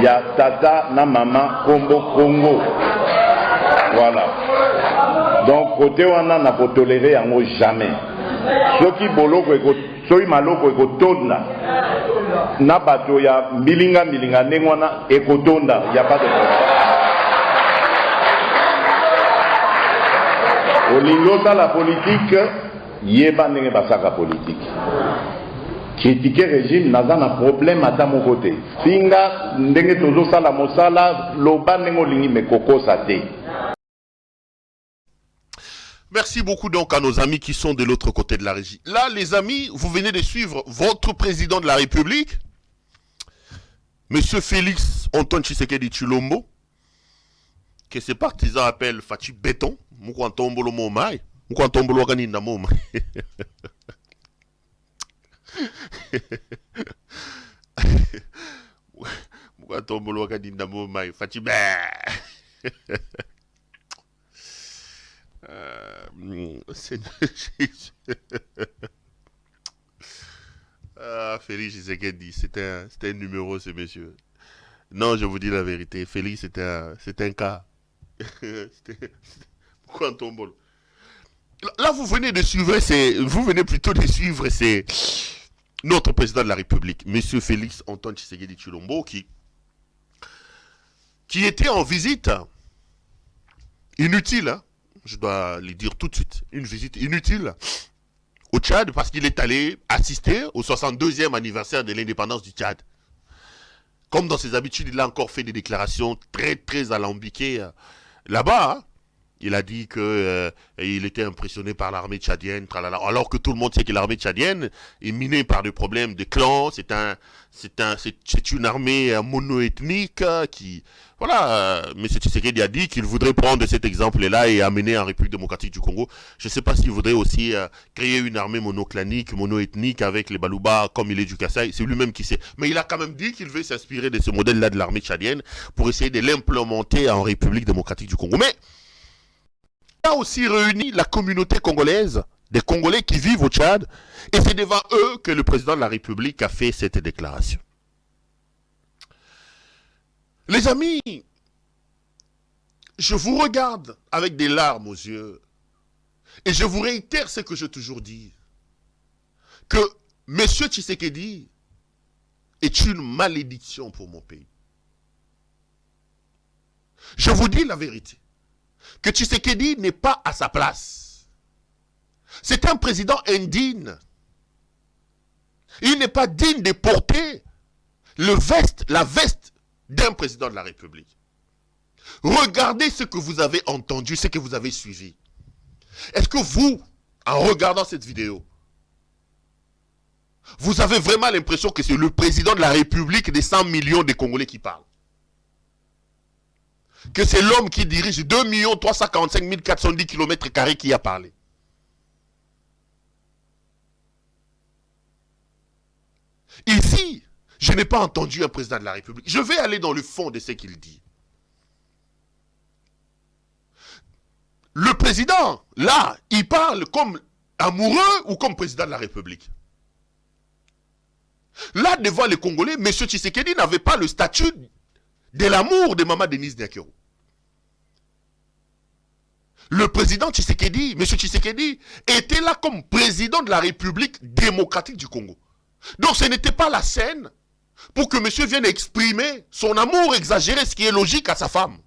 ya tata na mama Kombo Congo. Voilà. Donc côté wana na ko tolérer yango jamais. Soki boloko soki maloko ekotonda na bato ya mbilinga ndenge wana ekotonda, ya pas de problème. Olingo la politique yeba ndenge basaka politique. Critiquer régime naza na problème ata moko te. Finga ndenge tozo sala mosala loba ndenge olingi mekokosa te. Merci beaucoup donc à nos amis qui sont de l'autre côté de la régie. Là, les amis, vous venez de suivre votre président de la République, Monsieur Félix Antoine Tshisekedi Tshilombo, que ses partisans appellent Fachi Béton. Mukwantombolo Momai. Mukwantombolo Waganina Momai. Mukwantombolo Waganina Momai. Fachi Bé. Félix Tshisekedi, c'était un numéro, ce monsieur. Non, je vous dis la vérité. Félix, c'était un cas. Pourquoi un tombole? Là, vous venez plutôt de suivre, c'est notre président de la République, monsieur Félix Antoine Tshisekedi Tshilombo, qui était en visite inutile, hein, je dois le dire tout de suite, une visite inutile au Tchad, parce qu'il est allé assister au 62e anniversaire de l'indépendance du Tchad. Comme dans ses habitudes, il a encore fait des déclarations très très alambiquées là-bas. Hein. Il a dit que il était impressionné par l'armée tchadienne, tralala, alors que tout le monde sait que l'armée tchadienne est minée par des problèmes de clans. C'est une armée monoethnique qui, voilà. M. Tshisekedi a dit qu'il voudrait prendre cet exemple-là et amener en République démocratique du Congo. Je ne sais pas s'il voudrait aussi créer une armée monoclanique, monoethnique avec les Baluba comme il est du Kasaï. C'est lui-même qui sait. Mais il a quand même dit qu'il veut s'inspirer de ce modèle-là de l'armée tchadienne pour essayer de l'implémenter en République démocratique du Congo. Mais a aussi réuni la communauté congolaise, des Congolais qui vivent au Tchad, et c'est devant eux que le président de la République a fait cette déclaration. Les amis, je vous regarde avec des larmes aux yeux, et je vous réitère ce que j'ai toujours dit, que M. Tshisekedi est une malédiction pour mon pays. Je vous dis la vérité. Que Tshisekedi n'est pas à sa place. C'est un président indigne. Il n'est pas digne de porter la veste d'un président de la République. Regardez ce que vous avez entendu, ce que vous avez suivi. Est-ce que vous, en regardant cette vidéo, vous avez vraiment l'impression que c'est le président de la République des 100 millions de Congolais qui parle? Que c'est l'homme qui dirige 2 345 410 km² qui a parlé? Ici, je n'ai pas entendu un président de la République. Je vais aller dans le fond de ce qu'il dit. Le président, là, il parle comme amoureux ou comme président de la République? Là, devant les Congolais, M. Tshisekedi n'avait pas le statut de l'amour de Maman Denise Nyakero. Le président Tshisekedi, M. Tshisekedi, était là comme président de la République démocratique du Congo. Donc ce n'était pas la scène pour que monsieur vienne exprimer son amour exagéré, ce qui est logique, à sa femme.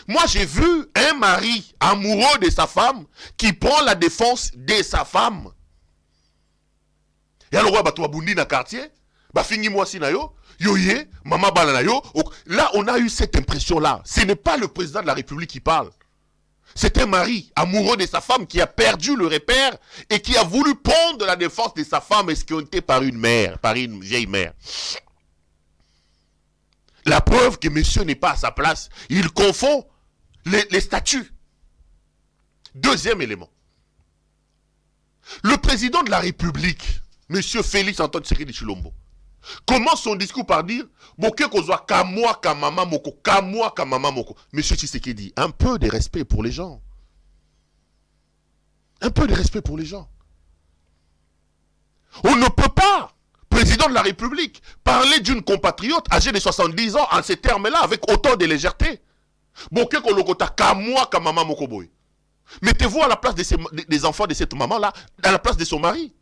Moi j'ai vu un mari amoureux de sa femme qui prend la défense de sa femme. Et alors, tu vas bundi dans le quartier, fingi moi si na yo. Yoye, maman balanayo. Là, on a eu cette impression-là. Ce n'est pas le président de la République qui parle. C'est un mari amoureux de sa femme qui a perdu le repère et qui a voulu prendre la défense de sa femme esquintée par une mère, par une vieille mère. La preuve que monsieur n'est pas à sa place, il confond les statuts. Deuxième élément. Le président de la République, monsieur Félix Antoine Tshisekedi Tshilombo, commence son discours par dire Boke kozwa kamwa kamama moko, kamwa kamama moko. Monsieur Tshisekedi, un peu de respect pour les gens. Un peu de respect pour les gens. On ne peut pas, président de la République, parler d'une compatriote âgée de 70 ans en ces termes-là avec autant de légèreté. Boke kolokota kamwa kamama moko boy. Mettez-vous à la place des enfants de cette maman-là, à la place de son mari.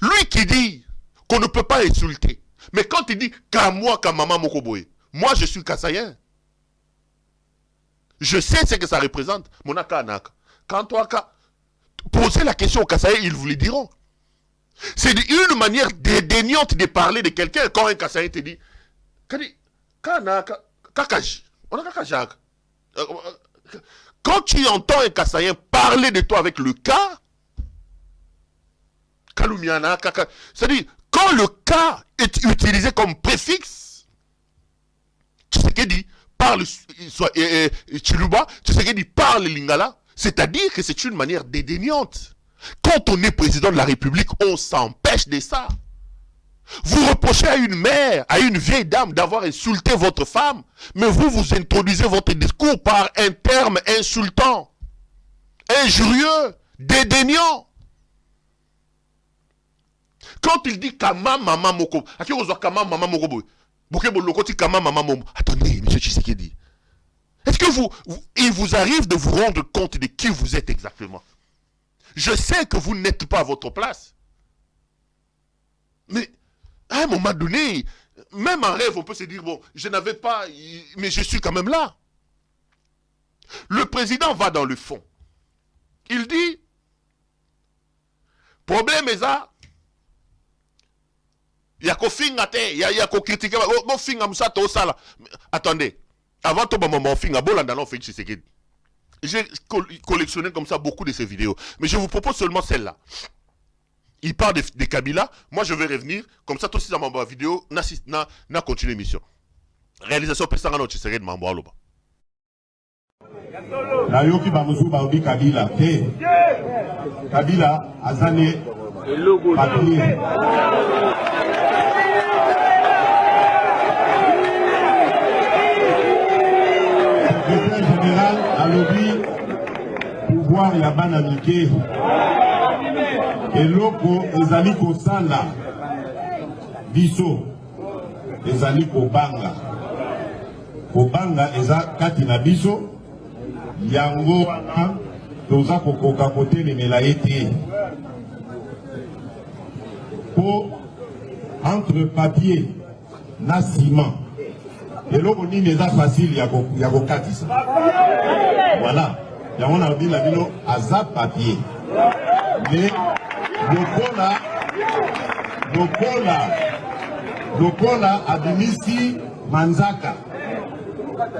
Lui qui dit qu'on ne peut pas insulter. Mais quand il dit qu'à moi, qu'à maman Mokoboye, moi je suis Kassaïen. Je sais ce que ça représente. Monaka Anaka. Quand toi, posez la question aux Kassaïens, ils vous le diront. C'est une manière dédaignante de parler de quelqu'un quand un Kassaïen te dit quand tu entends un Kassaïen parler de toi avec le cas, c'est-à-dire, quand le cas est utilisé comme préfixe, Tshisekedi parle Chiluba, Tshisekedi parle Lingala, c'est-à-dire que c'est une manière dédaignante. Quand on est président de la République, on s'empêche de ça. Vous reprochez à une mère, à une vieille dame d'avoir insulté votre femme, mais vous introduisez votre discours par un terme insultant. injurieux, dédaignant. Quand il dit Kama Mama Moko, à qui on voit Kama Mama Moko, Kama Mama Moko. Attendez, monsieur Tshisekedi. Est-ce que il vous arrive de vous rendre compte de qui vous êtes exactement? Je sais que vous n'êtes pas à votre place. Mais, à un moment donné, même en rêve, on peut se dire, bon, je n'avais pas, mais je suis quand même là. Le président va dans le fond. Il dit, problème est ça, il y a qu'au fin il y a qu'au critiquer, bon fin à ça, tout ça là. Attendez, avant tout moment, fin à Bolanda, on fait Tshisekedi. J'ai collectionné comme ça beaucoup de ces vidéos, mais je vous propose seulement celle-là. Il parle de Kabila, moi je vais revenir, comme ça, tout aussi dans ma vidéo, na continue l'émission. Réalisation Pessanga no Tshisekedi Mambo Aloba. Nayoki bamusu baobi Kabila te. Kabila azane papier. Secrétaire général alobi pouvoir ya bana mike. Eloko ezali kosala biso ezali kobanga. Kobanga eza kati na biso. Yango wana toza kokoka kotelemela ete po entre papier na ciment eloko nini eza facile ya kokatisa. Voilà, yango na bila bino aza papier mais lokola abimisi manzaka,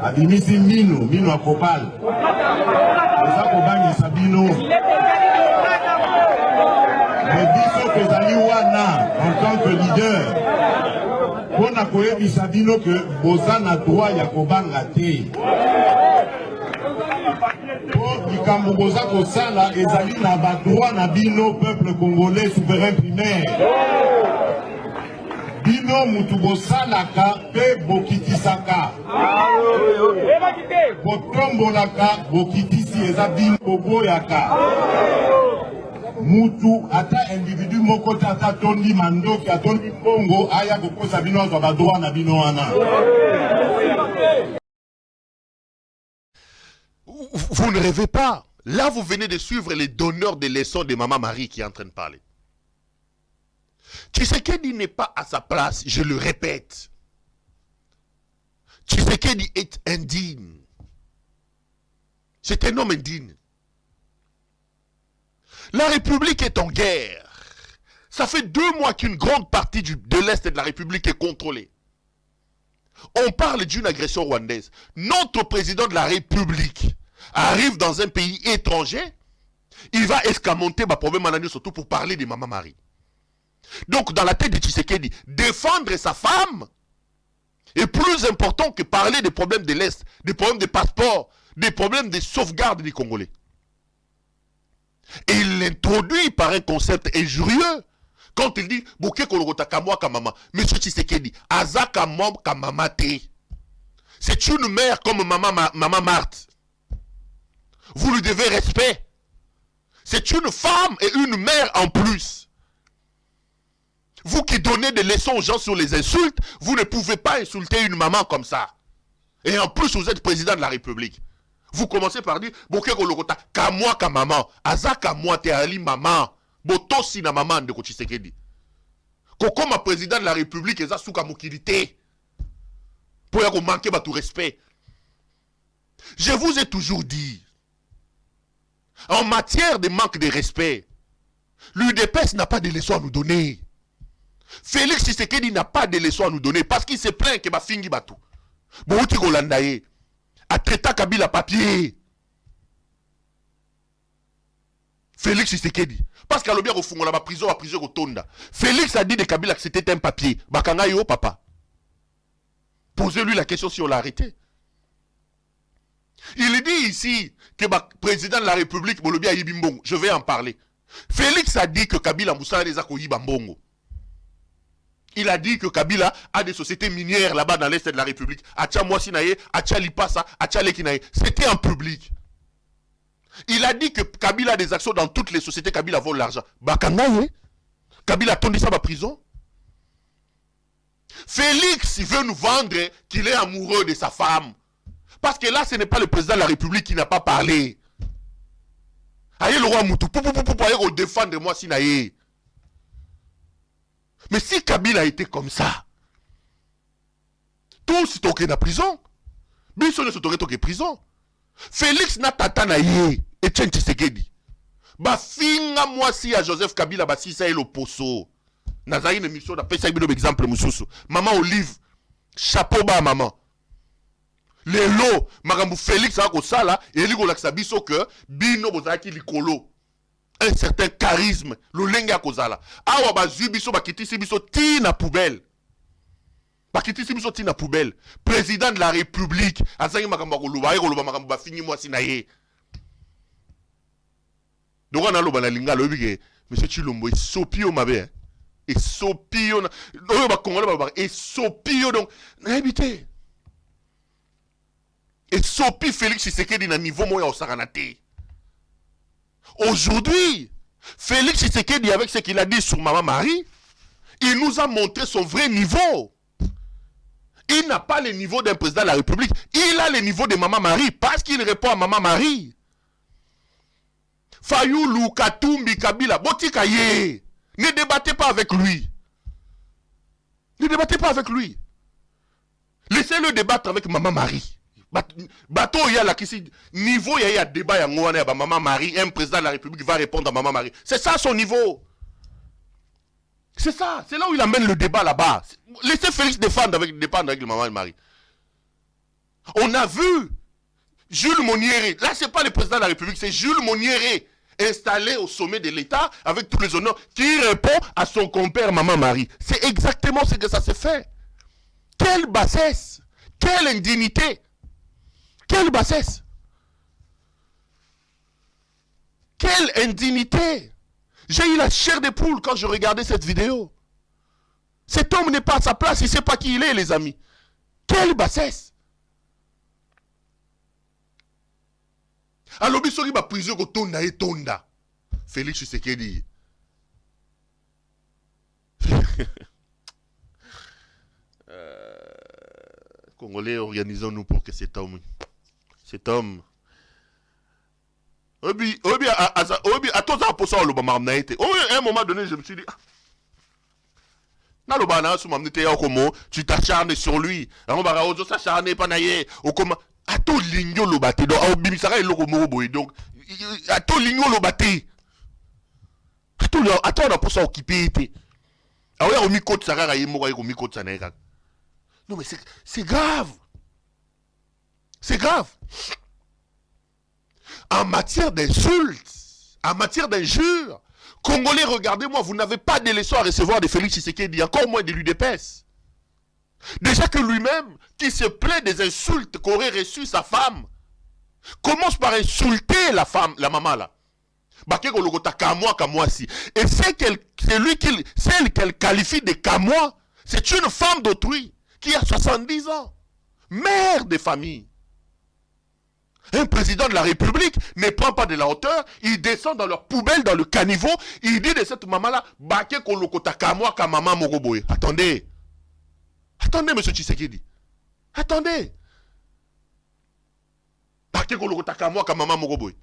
abimisi mino akopal eza kobangisa bino. Mais biso kozali wana en tant que leader pona koyebisa bino que boza na droit ya kobanga te. Po likambo boza kosala ezali na badroit na bino peuple congolais souverain primaire. Bino mutu bosalaka pe bokitisaka. Botombolaka bokitisi eza bino boboyaka. Mutu ata individu moko ata tondi mandoki atondi bongo aya kokosa bino azwa badroit na bino wana. Vous ne rêvez pas. Là, vous venez de suivre les donneurs de leçons de Maman Marie qui est en train de parler. Tshisekedi n'est pas à sa place, je le répète. Tshisekedi est indigne. C'est un homme indigne. La République est en guerre. Ça fait 2 mois qu'une grande partie de l'Est de la République est contrôlée. On parle d'une agression rwandaise. Notre président de la République arrive dans un pays étranger, il va escamoter ma problème à surtout pour parler de Maman Marie. Donc dans la tête de Tshisekedi, défendre sa femme est plus important que parler des problèmes de l'Est, des problèmes de passeport, des problèmes de sauvegarde des Congolais. Et il l'introduit par un concept injurieux. Quand il dit « Bouke kolorota kamwa kamama », Monsieur Tshisekedi, « Aza kamwa kamama te ». C'est une mère comme Maman Marthe. Vous lui devez respect. C'est une femme et une mère en plus. Vous qui donnez des leçons aux gens sur les insultes, vous ne pouvez pas insulter une maman comme ça. Et en plus, vous êtes président de la République. Vous commencez par dire, Boke kolorota kamwa kamama, Aza kamwa te ali maman. Botosi na maman de Tshisekedi. Koko ma président de la République eza souka mokilité. Pour y manquer tout respect. Je vous ai toujours dit, en matière de manque de respect, l'UDPS n'a pas de leçons à nous donner. Félix Tshisekedi n'a pas de leçons à nous donner parce qu'il se plaint que Bafingi Batou. Bouti Golandaye a traité Kabila papier. Félix Tshisekedi. Parce qu'à l'objet au fond, on a prison au Tonda. Félix a dit de Kabila que c'était un papier. Bakangayo, papa. Posez-lui la question si on l'a arrêté. Il dit ici que le président de la République, Bolobia Yibimbongo, je vais en parler. Félix a dit que Kabila Moussa les a accueillis Bambongo. Il a dit que Kabila a des sociétés minières là-bas dans l'Est de la République. Acha Mwasinaye, Acha Lipasa, Acha Lekinaye. C'était en public. Il a dit que Kabila a des actions dans toutes les sociétés, Kabila vole l'argent. Bakangaye, Kabila a tourné ça à la prison. Félix, il veut nous vendre qu'il est amoureux de sa femme. Parce que là, ce n'est pas le président de la République qui n'a pas parlé. Aïe, le roi Moutou, pour défendre moi, Sinaïe. Mais si Kabila a été comme ça, tous toqués dans la prison. Biso ne se toqués prison. Félix n'a tata na ye. Etienne Tshisekedi. Ba finga moi si à Joseph Kabila ba si ça est le poso. Nazaï une émission d'après ça un exemple mususu. Maman Olive. Chapeau bas maman. Les lots, magambu Félix a ko sala et li ko laksa biso que bino bozaki likolo. Un certain charisme, le lenga kozala. Awa ba zu biso ba kitisi biso ti na poubelle. Ba kitisi biso ti na poubelle. Président de la République, azangi makambo ko luba ko luba makambo ba fini moi sinaye. Donc on a loba la linga lobi monsieur Chilombo sopio mabe. Et sopio na oyo ba congolais ba et sopio donc na habité. Et sopi Félix Tshisekedi na niveau moya osaranate. Aujourd'hui, Félix Tshisekedi, avec ce qu'il a dit sur Maman Marie, il nous a montré son vrai niveau. Il n'a pas le niveau d'un président de la République. Il a le niveau de Maman Marie parce qu'il répond à Maman Marie. Fayoulou, Katumbi, Kabila, Botikaye. Ne débattez pas avec lui. Ne débattez pas avec lui. Laissez-le débattre avec Maman Marie. Bateau, il y a là, niveau, il y a débat, il y a Maman Marie, un président de la République va répondre à Maman Marie. C'est ça son niveau. C'est ça, c'est là où il amène le débat là-bas. Laissez Félix défendre avec Maman Marie. On a vu Jules Moniéré, là c'est pas le président de la République, c'est Jules Moniéré, installé au sommet de l'État avec tous les honneurs, qui répond à son compère Maman Marie. C'est exactement ce que ça s'est fait. Quelle bassesse, quelle indignité. Quelle bassesse! Quelle indignité! J'ai eu la chair de poule quand je regardais cette vidéo. Cet homme n'est pas à sa place, il ne sait pas qui il est, les amis. Quelle bassesse! Alors, il y a prison qui tonda et tonda. Félix Tshisekedi. Congolais, organisons-nous pour que cet homme, à un moment donné, je me suis dit, tu t'acharnes sur lui. Donc, non mais c'est grave. C'est grave. En matière d'insultes, en matière d'injures, Congolais, regardez-moi, vous n'avez pas de leçons à recevoir de Félix Tshisekedi, encore moins de l'UDPS. Déjà que lui-même, qui se plaint des insultes qu'aurait reçues sa femme, commence par insulter la femme, la maman là. Et celle qu'elle qualifie de Kamois, c'est une femme d'autrui qui a 70 ans, mère de famille. Un président de la République ne prend pas de la hauteur, il descend dans leur poubelle, dans le caniveau, il dit de cette maman-là, Baké kolokota kamwa ka maman moroboye. Attendez. Attendez, monsieur Tshisekedi. Attendez. Baké kolokota kamwa ka maman moroboye.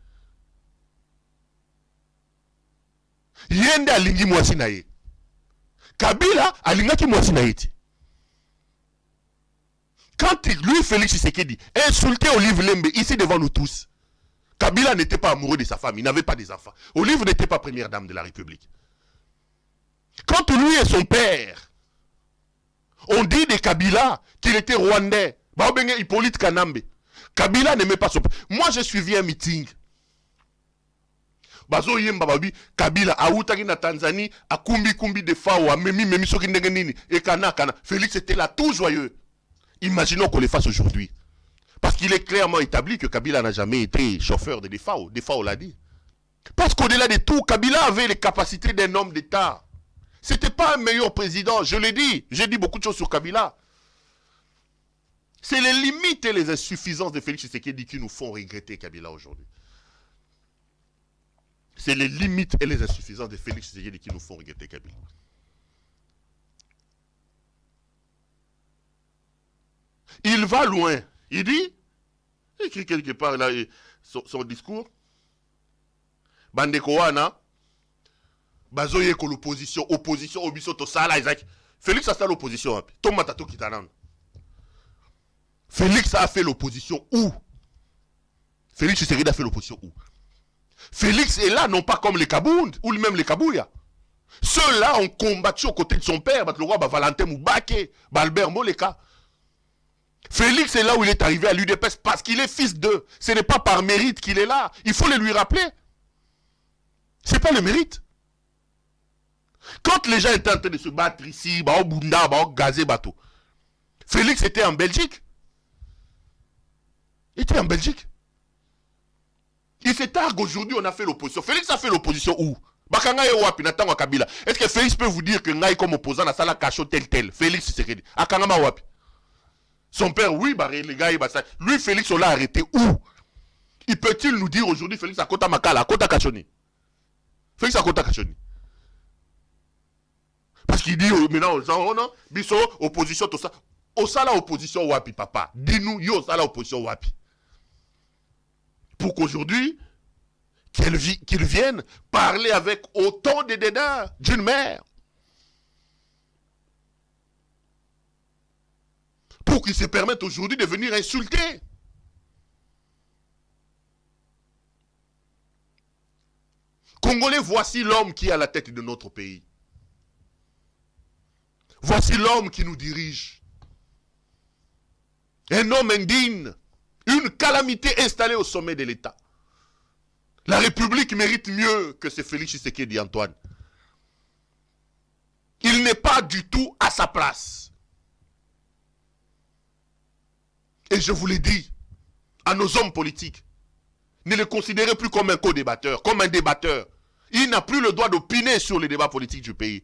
Yende alingi mwasi na ye. Kabila alingaki mwasi na ye ti. Quand lui, Félix Tshisekedi, insultait Olive Lembe, ici devant nous tous, Kabila n'était pas amoureux de sa femme, il n'avait pas des enfants. Olive n'était pas première dame de la République. Quand lui et son père ont dit de Kabila qu'il était rwandais, Hippolyte Kanambe, Kabila n'aimait pas son père. Moi, j'ai suivi un meeting. Bazo yemba babi Kabila aoutaki na Tanzanie, a kumbi de fawa, memi soki ndenge nini, et kana. Félix était là tout joyeux. Imaginons qu'on les fasse aujourd'hui. Parce qu'il est clairement établi que Kabila n'a jamais été chauffeur de Defao. Defao l'a dit. Parce qu'au-delà de tout, Kabila avait les capacités d'un homme d'État. C'était pas un meilleur président, je l'ai dit. J'ai dit beaucoup de choses sur Kabila. C'est les limites et les insuffisances de Félix Tshisekedi qui nous font regretter Kabila aujourd'hui. C'est les limites et les insuffisances de Félix Tshisekedi qui nous font regretter Kabila. Il va loin. Il dit, il écrit quelque part là, son discours. Bandeko wana, bazoye ko l'opposition, opposition, obiso to sala Isaac. Félix a fait l'opposition. Tom Matato Kitanan. Félix a fait l'opposition où? Félix Tshisekedi a fait l'opposition où? Félix est là, non pas comme les Kabound, ou même les Kabouya. Ceux-là ont combattu aux côtés de son père, le roi Valentin Moubake, Albert Moleka. Félix est là où il est arrivé à l'UDPS parce qu'il est fils d'eux. Ce n'est pas par mérite qu'il est là. Il faut le lui rappeler. Ce n'est pas le mérite. Quand les gens étaient en train de se battre ici, au Bunda, au Gazé, bateau, Félix était en Belgique. Il était en Belgique. Il s'est targue aujourd'hui, on a fait l'opposition. Félix a fait l'opposition où? Est-ce que Félix peut vous dire que Ngaï comme opposant à Sala Kacho tel? Félix Tshisekedi. Akangama Wapi. Son père, oui, les gars, lui, Félix, on l'a arrêté où? Il peut-il nous dire aujourd'hui, Félix à Kota Makala, à Kota Kachoni? Félix à Kota Kachoni. Parce qu'il dit maintenant aux gens, non, biso, opposition, tout ça. Au sala opposition Wapi, papa. Dis-nous, yo, sala opposition Wapi. Pour qu'aujourd'hui, qu'ils viennent parler avec autant de dédain d'une mère. Pour qu'ils se permettent aujourd'hui de venir insulter. Congolais, voici l'homme qui est à la tête de notre pays. Voici l'homme qui nous dirige. Un homme indigne. Une calamité installée au sommet de l'État. La République mérite mieux que ce Félix Tshisekedi Antoine. Il n'est pas du tout à sa place. Et je vous l'ai dit, à nos hommes politiques, ne le considérez plus comme un co-débatteur, comme un débatteur. Il n'a plus le droit d'opiner sur les débats politiques du pays.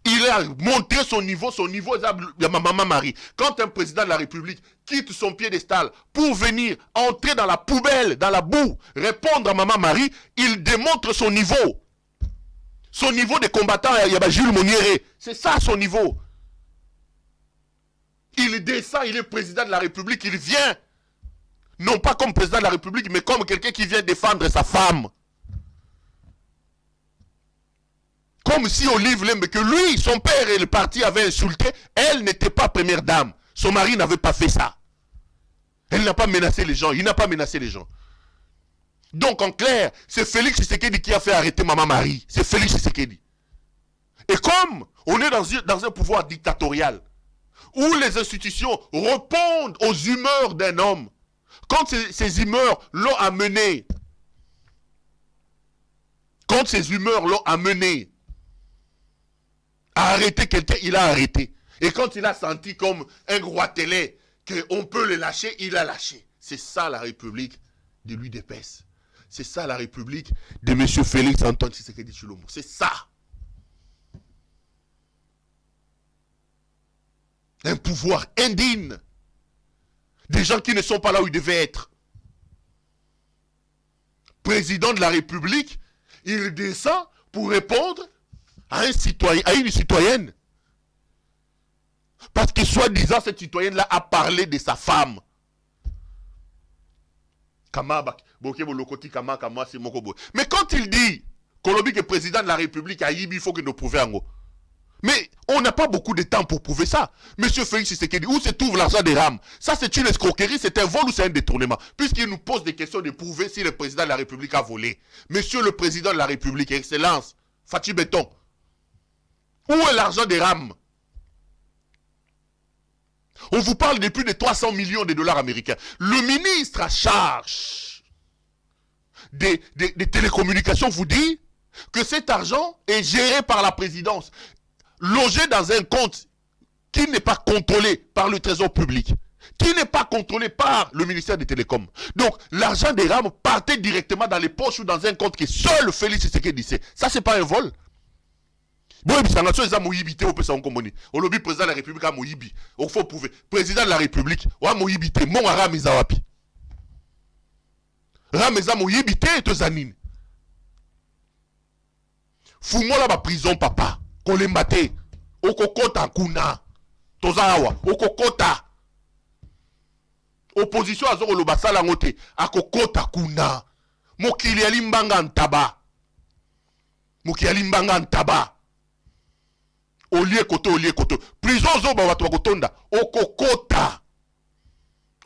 Il a montré son niveau de Maman Marie. Quand un président de la République quitte son piédestal pour venir entrer dans la poubelle, dans la boue, répondre à Maman Marie, il démontre son niveau. Son niveau de combattant, il y a Jules Moniere. C'est ça son niveau. Il descend, il est président de la République, il vient. Non pas comme président de la République, mais comme quelqu'un qui vient défendre sa femme. Comme si Olive Lembe, que lui, son père et le parti avaient insulté, elle n'était pas première dame. Son mari n'avait pas fait ça. Elle n'a pas menacé les gens, il n'a pas menacé les gens. Donc en clair, c'est Félix Tshisekedi qui a fait arrêter Maman Marie. C'est Félix Tshisekedi. Et comme on est dans un pouvoir dictatorial, où les institutions répondent aux humeurs d'un homme, quand ces humeurs l'ont amené, à arrêter quelqu'un, il a arrêté. Et quand il a senti comme un roi télé qu'on peut le lâcher, il a lâché. C'est ça la République de l'UDPS. C'est ça la République de M. Félix Antoine Tshisekedi Tshilombo. C'est ça. Un pouvoir indigne. Des gens qui ne sont pas là où ils devaient être. Président de la République, il descend pour répondre à un citoyen, à une citoyenne. Parce que soi-disant, cette citoyenne-là a parlé de sa femme. Mais quand il dit Kolobi est président de la République à Ibi, il faut que nous prouvions. Mais on n'a pas beaucoup de temps pour prouver ça. Monsieur Félix Tshisekedi, où se trouve l'argent des rames? Ça, c'est une escroquerie, c'est un vol ou c'est un détournement? Puisqu'il nous pose des questions de prouver si le président de la République a volé. Monsieur le président de la République, Excellence, Fatih Béton, où est l'argent des rames? On vous parle de plus de 300 millions de dollars américains. Le ministre à charge des télécommunications vous dit que cet argent est géré par la présidence, logé dans un compte qui n'est pas contrôlé par le trésor public, qui n'est pas contrôlé par le ministère des Télécoms. Donc, l'argent des rames partait directement dans les poches ou dans un compte que seul Félix Tshisekedi sait. Ça, c'est pas un vol. Bon, président de la République a Moïbi. Il faut prouver. Président de la République, a Moïbité, mon Rameza Wapi. Rameza Moïbité et Tozanine. Fumola ba prison papa. Kolembate. Okokota kuna. Tozawa. Okokota. Opposition azoko lo basala ngote. Akokota kuna. Mokili alimbanga ntaba. Mokili alimbanga ntaba. Olie koto. Prison zo ba watu bakotonda. Okokota.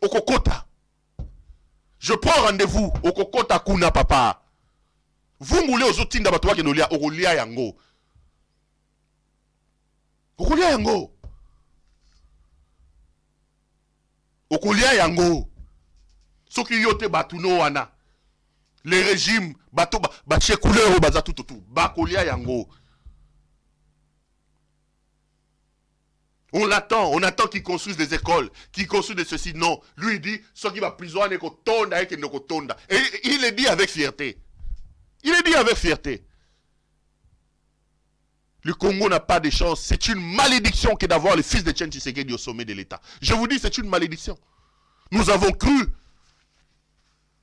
Okokota. Je prends rendez-vous. Okokota kuna papa. Vous moulez aux autres batu wake nolia. Okolia yango. Okolia yango. Okolia yango. Soki yote batu no wana. Les régimes bato ba chekouleur baza tout. Bakolia yango. On attend qu'il construise des écoles, qu'il construise de ceci. Non, lui il dit, ce qui va prison, et il le dit avec fierté. Le Congo n'a pas de chance. C'est une malédiction que d'avoir le fils de Etienne Tshisekedi au sommet de l'État. Je vous dis, c'est une malédiction. Nous avons cru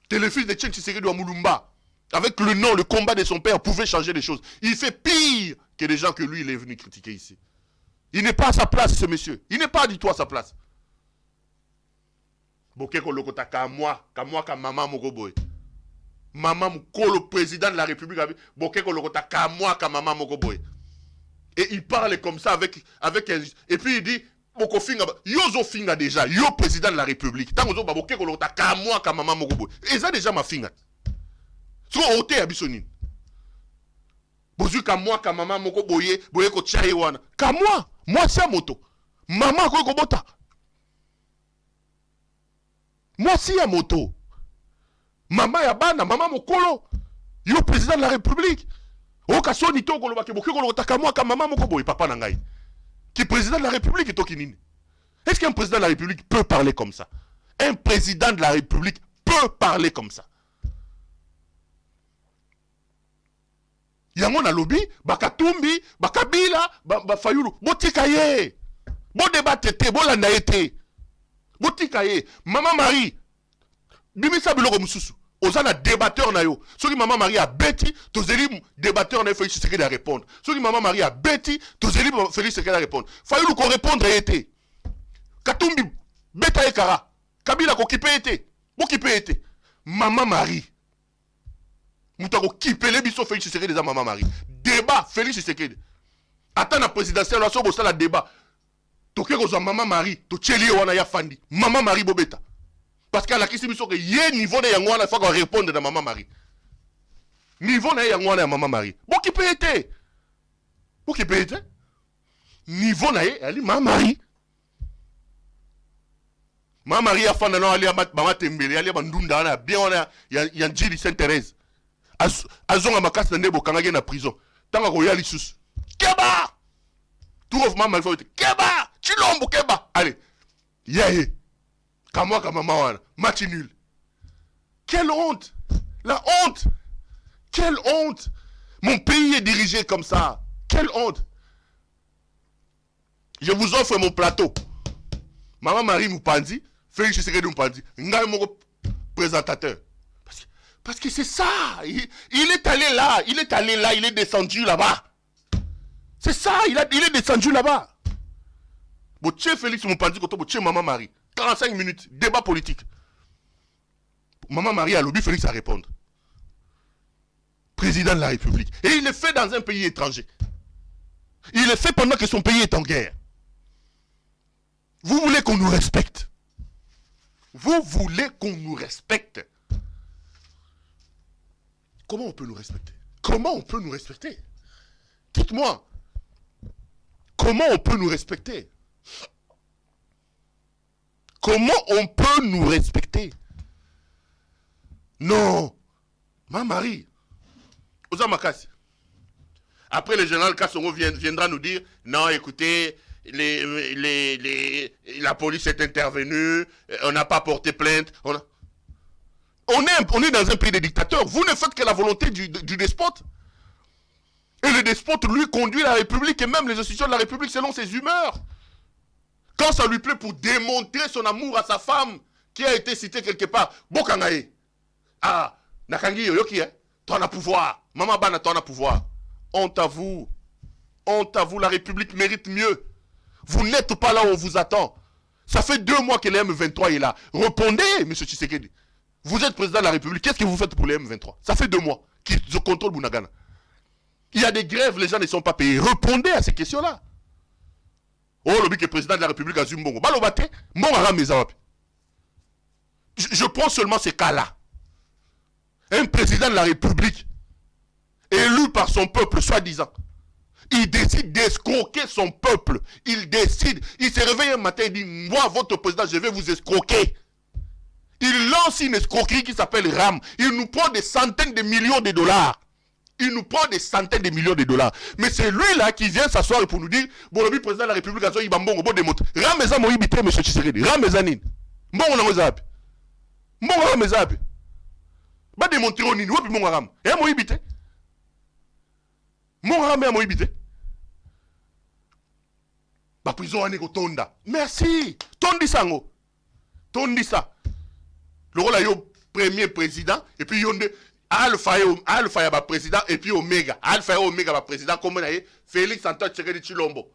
que le fils de Etienne Tshisekedi au Mulumba, avec le nom, le combat de son père, pouvait changer les choses. Il fait pire que les gens que lui, il est venu critiquer ici. Il n'est pas à sa place, ce monsieur. Il n'est pas du tout à sa place. Bokeko lokota ka maman mokoboy. Maman moko président de la République. Bokeko lokota ka maman mokoboy. Et il parle comme ça avec un... Et puis il dit, Boko finga, yozo finga déjà, yo président de la République. Tant que bokeko lokota ka maman mokoboy. Et ça déjà ma finga. So ote abisonine. Bozu ka maman moko boye ko tchaye wana. Ka moi c'est moto. Maman ko bota. Moi c'est moto. Maman ya bana, maman mokolo. Yo président de la République. O ka soni to ko lobake bokeko lokota ka maman moko boye papa na ngai. Qui président de la République to kinini. Est-ce qu'un président de la République peut parler comme ça? Un président de la République peut parler comme ça. Yango na lobby, bakatumbi, bakabila, fayulu, botika ye. Bo débattre te, bo landa ete. Botika ye. Maman Marie, bimisa biloko mususu. Ozana débatteur na yo. Soki Maman Marie a beti, tozeli débatteur na yo Félix Tshisekedi à répondre. Soki Maman Marie a beti, tozeli Félix Tshisekedi à répondre. Fayulu ko répondre ete. Katumbi, beta ekara. Kabila ko kipe ete. Bo kipe ete. Maman Marie. Moutako kipele biso Félix Tshisekedi des Maman Marie. Débat Félix Tshisekedi. Attends la présidentielle, la sobo la débat. Toke ko Maman Marie, to tcheli wana ya fandi. Maman Marie bobeta. Parce qu'à la question biso que yé niveau na yango wana faut qu'on réponde de Maman Marie. Niveau na yango wana ya Maman Marie. Bo kipete. Bo kipete. Niveau na yé, ali Maman Marie. Maman Marie a fanda na ali amat mama tembele, ali bandunda na bien wana ya njili Sainte-Thérèse. Azonga makasi na ndebo kangage na prison. Tanga ko yali sus. Keba! Tout of Maman Marie Keba! Chilombo Keba! Allez. Yaye. Kamwa ka maman wana. Match nul. Quelle honte! La honte! Quelle honte! Mon pays est dirigé comme ça. Quelle honte! Je vous offre mon plateau. Maman Marie Moupandi, Félix Tshisekedi Moupandi. Ngai moko présentateur. Parce que c'est ça. Il est allé là. Il est descendu là-bas. C'est ça. Il est descendu là-bas. Boche Félix Moupandi, boche Maman Marie. 45 minutes. Débat politique. Maman Marie a lobby, Félix à répondre. Président de la République. Et il le fait dans un pays étranger. Il le fait pendant que son pays est en guerre. Vous voulez qu'on nous respecte. Vous voulez qu'on nous respecte. Comment on peut nous respecter? Comment on peut nous respecter? Dites-moi. Comment on peut nous respecter? Comment on peut nous respecter? Non. Ma Marie. Oza Makasi. Après, le général Kassongo viendra nous dire, non, écoutez, la police est intervenue, on n'a pas porté plainte. On est dans un pays de dictateurs. Vous ne faites que la volonté du despote. Et le despote, lui, conduit la République et même les institutions de la République selon ses humeurs. Quand ça lui plaît pour démontrer son amour à sa femme, qui a été citée quelque part. Bokangaye. Ah, Nakangi Yoyoki, hein. Toi, on a pouvoir. Maman Bana, toi, on a pouvoir. Honte à vous. Honte à vous, la République mérite mieux. Vous n'êtes pas là où on vous attend. Ça fait 2 mois que le M23 est là. Répondez, M. Tshisekedi. Vous êtes président de la République. Qu'est-ce que vous faites pour le M23? Ça fait 2 mois qu'ils contrôlent Bunagana. Il y a des grèves, les gens ne sont pas payés. Répondez à ces questions-là. Oh, le but est président de la République à Zumbongo. Balobate, je prends seulement ces cas-là. Un président de la République, élu par son peuple, soi-disant, il décide d'escroquer son peuple. Il décide, il se réveille un matin et dit, moi, votre président, je vais vous escroquer. Il lance une escroquerie qui s'appelle RAM. Il nous prend des centaines de millions de dollars. Il nous prend des centaines de millions de dollars. Mais c'est lui-là qui vient s'asseoir pour nous dire, bon, le président de la République, il va bon démontrer. RAM eza moïbité, M. Tshisekedi. RAM eza nini. Bon, on a mozabi. Bon, on a mozabi. Va démontrer au nini. Wapi mon RAM. Et moïbité. Mon RAM est moïbité. Ba prison ane ko tonda. Merci. Tondi sango. Tondi ça. Le rôle yo premier président et puis yonde Alpha ya président et puis Omega. Alpha et Omega ba président comme na Félix Antoine Tshisekedi Tshilombo.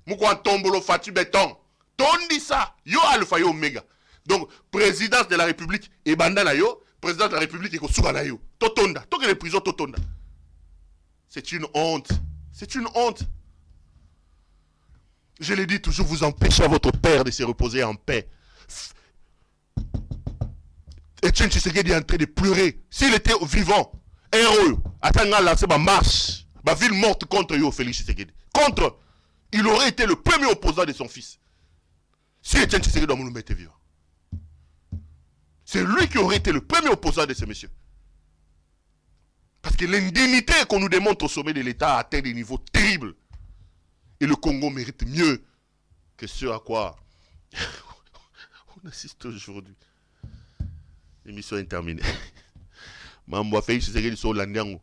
Muko Antombolo Fati Beton. Tondi ça. Yo Alpha et Omega. Donc présidence de la République et bandana yo, président de la République et ko suka na yo. Totonda. Toke les prisons totonda. C'est une honte. C'est une honte. Je l'ai dit toujours, vous empêchez à votre père de se reposer en paix. Etienne Tshisekedi est en train de pleurer. S'il était vivant, héros, attendant lancer ma marche, ma ville morte contre yo, Félix Tshisekedi. Contre, il aurait été le premier opposant de son fils. Si Etienne Tshisekedi était vivant. C'est lui qui aurait été le premier opposant de ce monsieur. Parce que l'indignité qu'on nous démontre au sommet de l'État a atteint des niveaux terribles. Et le Congo mérite mieux que ce à quoi on assiste aujourd'hui. L'émission est terminée. Mambo a fait ce que sur l'andiango.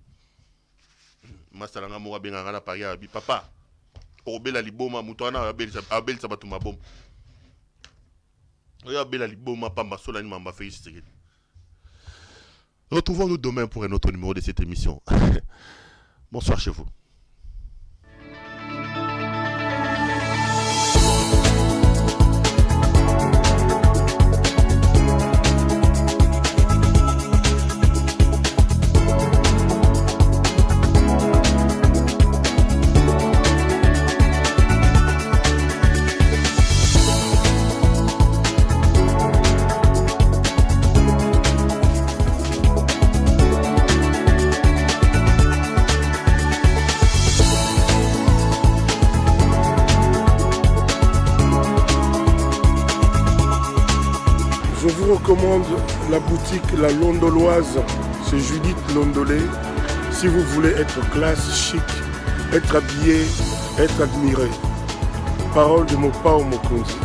Masalanga moura benga na paria bi papa. Obela liboma mutwana abel sabatuma bom. Oya bela liboma pamba sola ni mamba fait ce que. Retrouvons-nous demain pour un autre numéro de cette émission. Bonsoir chez vous. Je vous recommande la boutique La Londoloise, c'est Judith Londolé. Si vous voulez être classe, chic, être habillé, être admiré. Parole de Mopao Mokonzi.